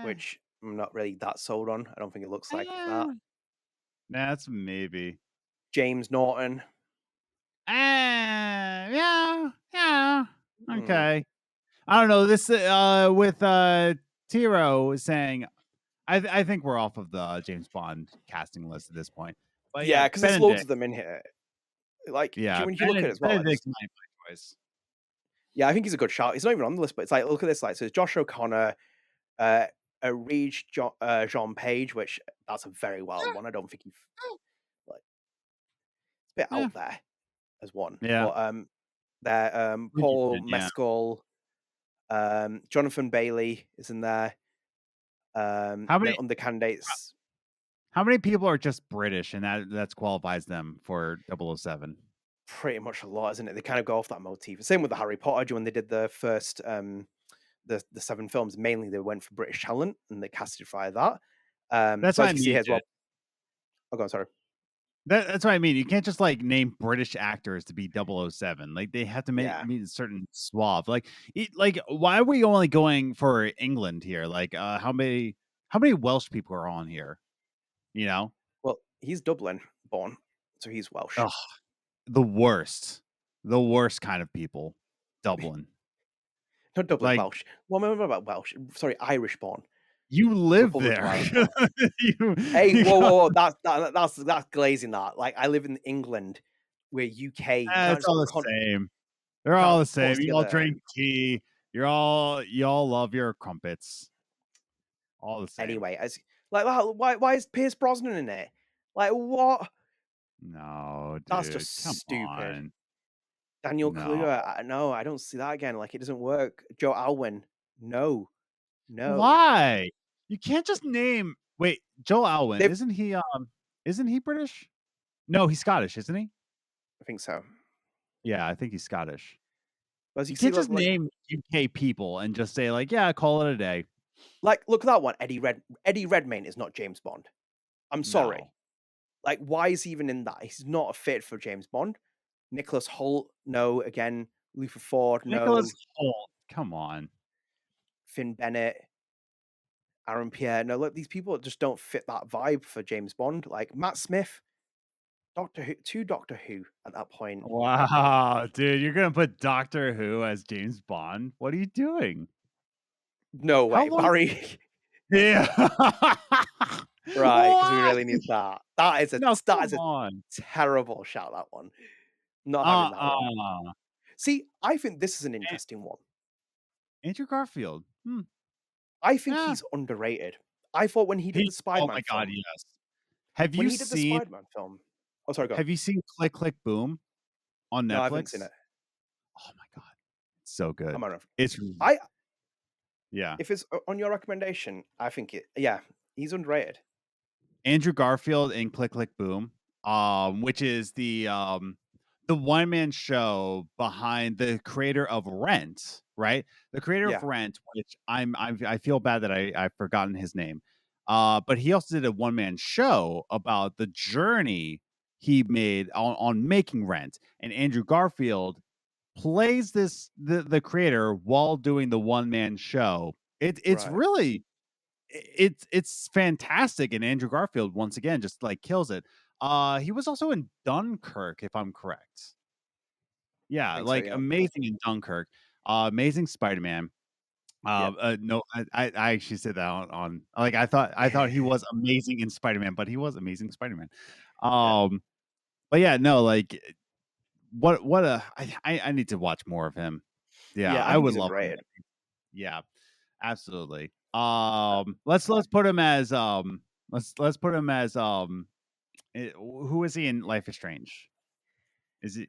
which I'm not really that sold on. I don't think it looks like that. That's maybe. James Norton. Yeah. Okay. I don't know. This with Tiro saying, I think we're off of the James Bond casting list at this point. But yeah, because there's loads of them in here. Like, when you look at it as well, Benedict's my choice. Yeah, I think he's a good shout. He's not even on the list, but it's like, look at this. Like, so it's Josh O'Connor, a Reed Jean Page, which that's a very well one. I don't think like it's a bit out there as one. Yeah. But Paul Mescal, Jonathan Bailey is in there. How Then many under candidates, how many people are just British and that qualifies them for 007? pretty much a lot, isn't it? They kind of go off that motif. Same with the Harry Potter when they did the first the 7 films. Mainly they went for British talent and they casted via that. That's So what as I you can see mean. here as well. Oh, go on, sorry. That's what I mean. You can't just like name British actors to be 007. Like they have to Yeah. meet a certain suave. Like why are we only going for England here? Like how many Welsh people are on here? You know? Well, he's Dublin born, so he's Welsh. Ugh, the worst. The worst kind of people. Dublin. Not Dublin, Like Welsh. What am I about Welsh? Sorry, Irish born. you live Republic of there. Ireland born. Hey, You whoa, got- whoa, whoa! That's glazing that. Like I live in England, we're UK. You can't it's all the just same. They're you all can't the put us same. You all together. drink tea. Y'all love your crumpets. All the same. Anyway, as like why is Pierce Brosnan in it? Like what? No, dude. That's just Come stupid. on. Daniel No. Kaluuya, no, I don't see that again. Like it doesn't work. Joe Alwyn, no. Why? You can't just name. Wait, Joel Alwyn, They've- isn't he British? No, he's Scottish, isn't he? I think so. Yeah, I think he's Scottish. But as You you see, can't just like, name UK people and just say like, yeah, call it a day. like look at that one. Eddie Redmayne is not James Bond. I'm sorry. No. Like, why is he even in that? He's not a fit for James Bond. Nicholas Hoult, no. Again, Luther Ford, no. Nicholas Hoult, come on. Finn Bennett, Aaron Pierre, no. Look, these people just don't fit that vibe for James Bond. Like Matt Smith, Doctor Who at that point. Wow, dude, you're gonna put Doctor Who as James Bond? What are you doing? No way, long- Barry. Yeah. Right, because we What? really need that. That is a No, that is come a on. terrible shout. That one. Not having that one. Uh-uh. See, I think this is an interesting one. Andrew Garfield. I think Yeah. he's underrated. I thought when he did the Oh Spider-Man my god, film, yes. Have when you he did the seen Spider-Man film. Oh, sorry, go on. Have you seen Click Click Boom on Netflix? No, I haven't seen it. Oh my god. It's so good. I'm on It's I yeah. if it's on your recommendation, I think yeah, he's underrated. Andrew Garfield in Click Click Boom, which is the one-man show behind the creator of Rent, right? The creator Yeah. of Rent, which I feel bad that I've forgotten his name. But he also did a one-man show about the journey he made on making Rent. And Andrew Garfield plays the creator while doing the one-man show. It's Right. really it's fantastic, and Andrew Garfield once again just like kills it. He was also in Dunkirk, if I'm correct. Yeah, think so, like yeah. amazing in Dunkirk. Amazing Spider-Man. No, I actually said that on like I thought he was amazing in Spider-Man, but he was amazing Spider-Man. But yeah, no, like what a I need to watch more of him. Yeah, I I think would he's love him. underrated. Yeah, absolutely. Let's put him as let's put him as who is he in Life is Strange? Is it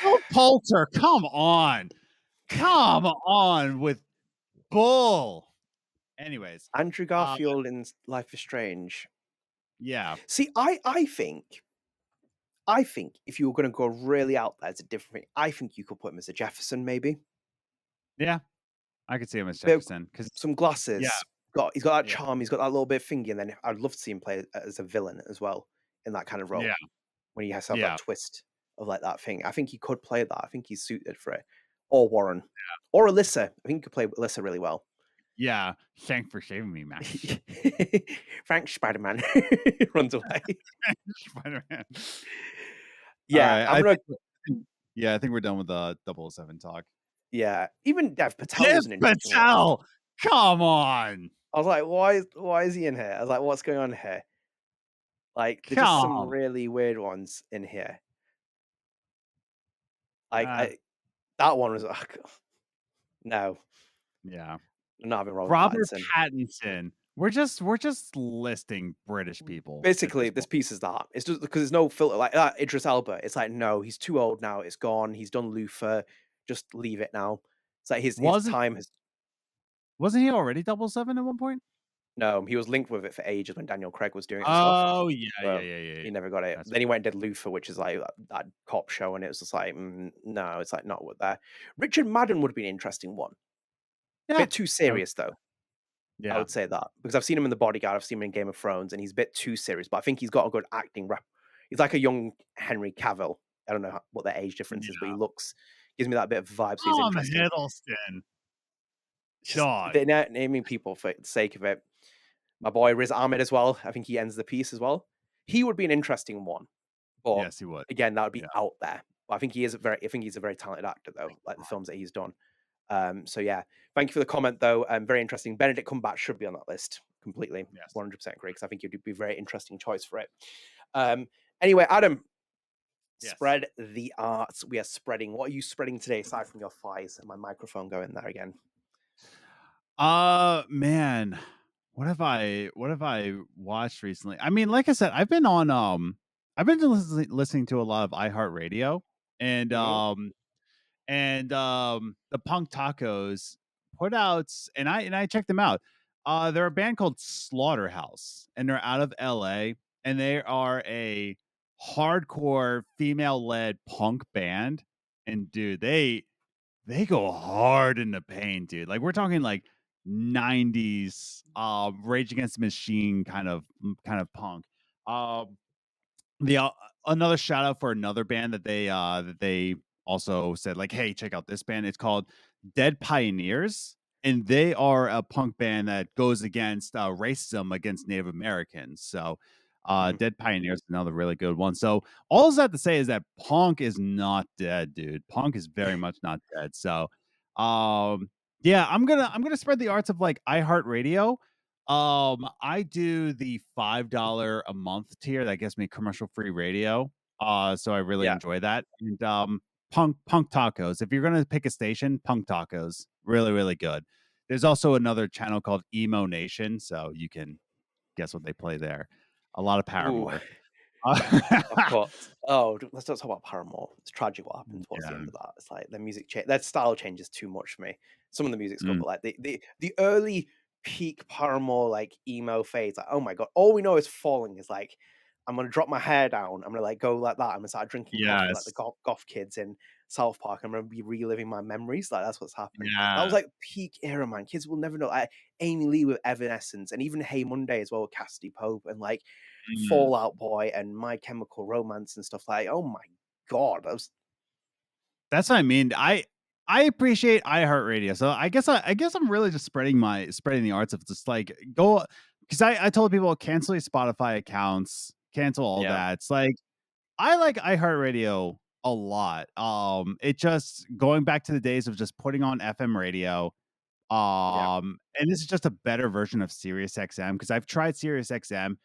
Will Poulter? Come on with Bull. Anyways, Andrew Garfield in Life is Strange. yeah, See, I think if you were going to go really out there as a different thing, I think you could put him as a Jefferson, maybe. yeah, I could see him as Jefferson because Some glasses. Yeah. He's got that charm. He's got that little bit of thingy, and then I'd love to see him play as a villain as well in that kind of role. Yeah. When he has to have Yeah. that twist of like that thing. I think he could play that. I think he's suited for it. Or Warren. Or Alyssa. I think he could play Alyssa really well. Yeah. Thanks for saving me, Max. Frank Spider-Man runs away. Spider-Man. Yeah, All right, I think we're done with the 007 talk. Yeah, even Dev Patel was an interesting one. Patel, come on. I was like, why is he in here? I was like, what's going on here? Like, there's just some really weird ones in here. Like, that one was like, no. Yeah. I'm not having Robert Pattinson. We're just listing British people. Basically, this piece is that. It's just because there's no filter like that. Idris Elba. It's like, no, he's too old now. It's gone. He's done Luther. Just leave it now. It's like his Wasn't time has. wasn't he already 007 at one point? No, he was linked with it for ages when Daniel Craig was doing it and stuff. Oh, yeah, yeah, So yeah, yeah, he yeah. never got it. That's Then he went and did Luther, which is like that cop show, and it was just like, no, it's like not what that. Richard Madden would be an interesting one. yeah. Bit too serious though. I Yeah. would say that because I've seen him in The Bodyguard, I've seen him in Game of Thrones, and he's a bit too serious. But I think he's got a good acting rep. He's like a young Henry Cavill. I don't know what their age difference is, but he gives me that bit of vibe. So he's Tom interesting. Hiddleston. Just Dog. they're naming people for the sake of it. My boy Riz Ahmed as well. I think he ends the piece as well. He would be an interesting one, but Yes, he would. again, that would be Yeah. out there. But I think he's a very talented actor though, like the films that he's done. So yeah, thank you for the comment though. Very interesting. Benedict Cumberbatch should be on that list completely. Yes. 100% agree because I think he'd be a very interesting choice for it. Anyway, Adam, Yes. spread the arts. We are spreading. What are you spreading today aside from your thighs and my microphone going there again? Man, what have I watched recently? I mean, like I said, I've been listening to a lot of iHeartRadio and Mhm. the Punk Tacos put out, and I checked them out. They're a band called Slaughterhouse, and they're out of LA, and they are a hardcore female-led punk band. And dude, they go hard in the paint, dude. Like we're talking like 90s Rage Against the Machine kind of punk. The Another shout out for another band that they also said like, hey, check out this band. It's called Dead Pioneers, and they are a punk band that goes against racism against Native Americans. So Mhm. Dead Pioneers, another really good one. So all I have to say is that punk is not dead, dude. Punk is very much not dead. So yeah, I'm gonna spread the arts of like iHeartRadio. I do the $5 a month tier that gets me commercial free radio. So I really Yeah. enjoy that. And Punk Tacos. If you're gonna pick a station, Punk Tacos, really, really good. There's also another channel called Emo Nation, so you can guess what they play there. A lot of Ooh. Paramore. Of course. Oh, let's not talk about Paramore. It's tragic what happened towards the Yeah. end of that. It's like their music change, their style changes too much for me. Some of the music's good, Mm. but like the early peak Paramore like emo phase, like oh my god, all we know is falling is like I'm gonna drop my hair down. I'm gonna like go like that. I'm gonna start drinking coffee like the Yes. goth kids in South Park. I'm gonna be reliving my memories. Like that's what's happening. That was Yeah. like peak era, man. Kids will never know. Like Amy Lee with Evanescence, and even Hey Monday as well with Cassidy Pope, and like Mm. Fallout Boy and My Chemical Romance and stuff like. Oh my god, that was That's what I mean. I appreciate iHeartRadio. So I guess I'm really just spreading the arts of just like go because I told people cancel your Spotify accounts, cancel all yeah, that. It's like I like iHeartRadio a lot. It just going back to the days of just putting on FM radio. yeah, And this is just a better version of Sirius XM because I've tried Sirius XM.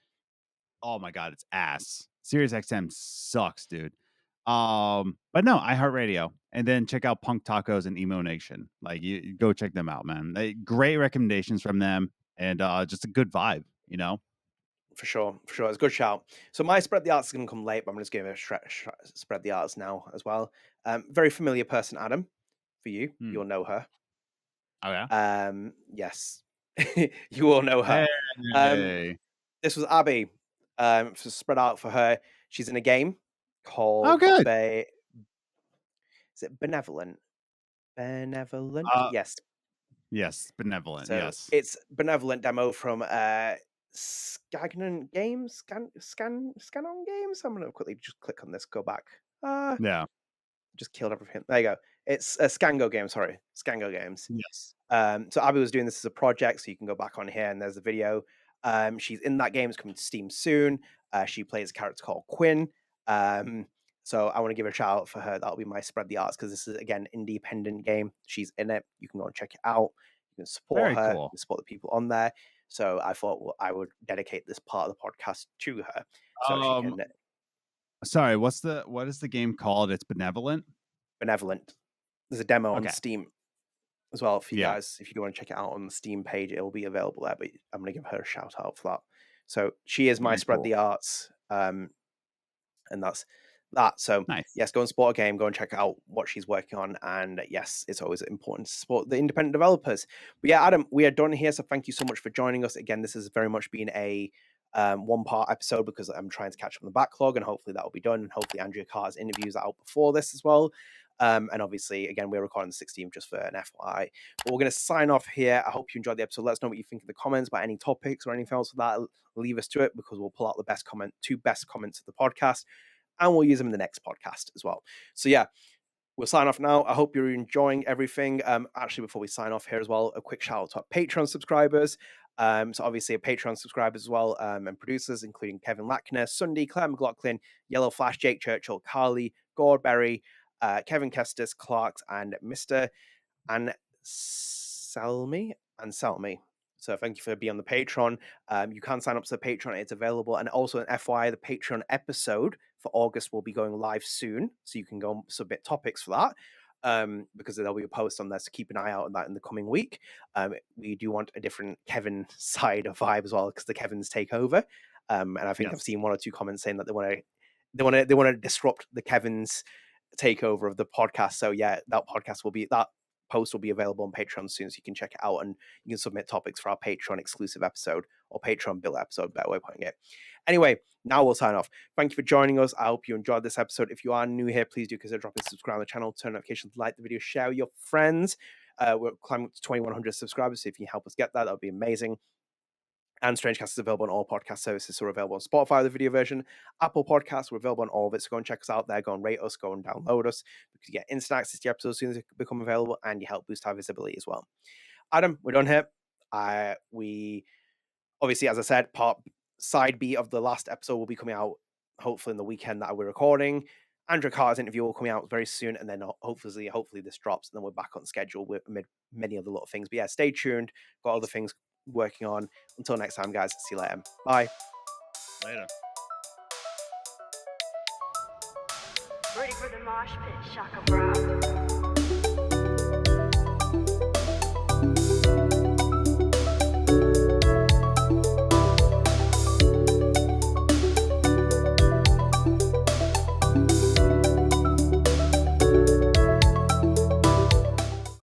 Oh my god, it's ass. Sirius XM sucks, dude. But no, iHeartRadio, and then check out Punk Tacos and Emo Nation. Like, you go check them out, man. Great recommendations from them, and just a good vibe, you know. for sure, for sure. It's a good shout. So my spread the arts is gonna come late, but I'm just gonna spread the arts now as well. Very familiar person, Adam. For you, Hmm. you'll know her. Oh yeah. Yes, you all know her. Um, Hey. this was Abby. For spread out for her. She's in a game Oh, called good. Is it Benevolent? Benevolent? Uh, Yes. yes, benevolent. So Yes. it's Benevolent demo from Scagnon Games, Scanon Games. I'm gonna quickly just click on this, go back. Yeah. Just killed everything. There you go. It's a Scango game, sorry. Scango Games. Yes. So Abby was doing this as a project, so you can go back on here and there's the video. She's in that game, it's coming to Steam soon. She plays a character called Quinn. So I want to give a shout out for her. That'll be my spread the arts because this is again independent game. She's in it. You can go and check it out. You can support Very her, cool. you can support the people on there. So I thought I would dedicate this part of the podcast to her so she Um, can sorry. What is the game called? It's benevolent. benevolent. There's a demo on Okay. Steam as well for you Yeah. guys. If you want to check it out on the Steam page, it will be available there. But I'm going to give her a shout out for that. So she is my Very spread cool. the arts, and that. So Nice. yes, go and support a game, go and check out what she's working on. And yes, it's always important to support the independent developers. But yeah, Adam, we are done here. So thank you so much for joining us. Again, this has very much been a one-part episode because I'm trying to catch up on the backlog, and hopefully that will be done. And hopefully Andrea Carr's interviews are out before this as well. And obviously, again, we're recording the 16th just for an FYI. But we're going to sign off here. I hope you enjoyed the episode. Let us know what you think in the comments about any topics or anything else for that. Leave us to it because we'll pull out the two best comments of the podcast, and we'll use them in the next podcast as well. So yeah, we'll sign off now. I hope you're enjoying everything. Actually, before we sign off here as well, a quick shout out to our Patreon subscribers. So obviously, Patreon subscribers as well, and producers, including Kevin Lackner, Sundy, Clare McLoughlin, Yellow Flash, Jake Churchill, Carly, Gordberry, Kevin Kestis, Clarx, and Mr. Anselmi. So thank you for being on the Patreon. You can sign up to the Patreon. It's available. And also an FYI, the Patreon episode for August will be going live soon. So you can go and submit topics for that. Because there'll be a post on there. So keep an eye out on that in the coming week. We do want a different Kevin side of vibe as well, because the Kevins take over. And I think I've seen one or two comments saying that they want to disrupt the Kevins takeover of the podcast. So yeah, that post will be available on Patreon soon, so you can check it out, and you can submit topics for our Patreon exclusive episode, or Patreon build episode, better way of putting it. Anyway, now we'll sign off. Thank you for joining us. I hope you enjoyed this episode. If you are new here, please do consider dropping subscribe on the channel, turn notifications, like the video, share with your friends. We're climbing up to 2,100 subscribers, so if you can help us get that would be amazing. And StrangeCast is available on all podcast services. So we're available on Spotify, the video version, Apple Podcasts. We're available on all of it. So go and check us out there. Go and rate us. Go and download us, because you get instant access to episodes as soon as they become available, and you help boost our visibility as well. Adam, we're done here. We obviously, as I said, side B of the last episode will be coming out hopefully in the weekend that we're recording. Andrea Carr's interview will come out very soon, and then hopefully this drops, and then we're back on schedule with many other little things. But yeah, stay tuned. Got other things working on. Until next time, guys. See you later. Bye. Later. Ready for the mosh pit, shaka bra.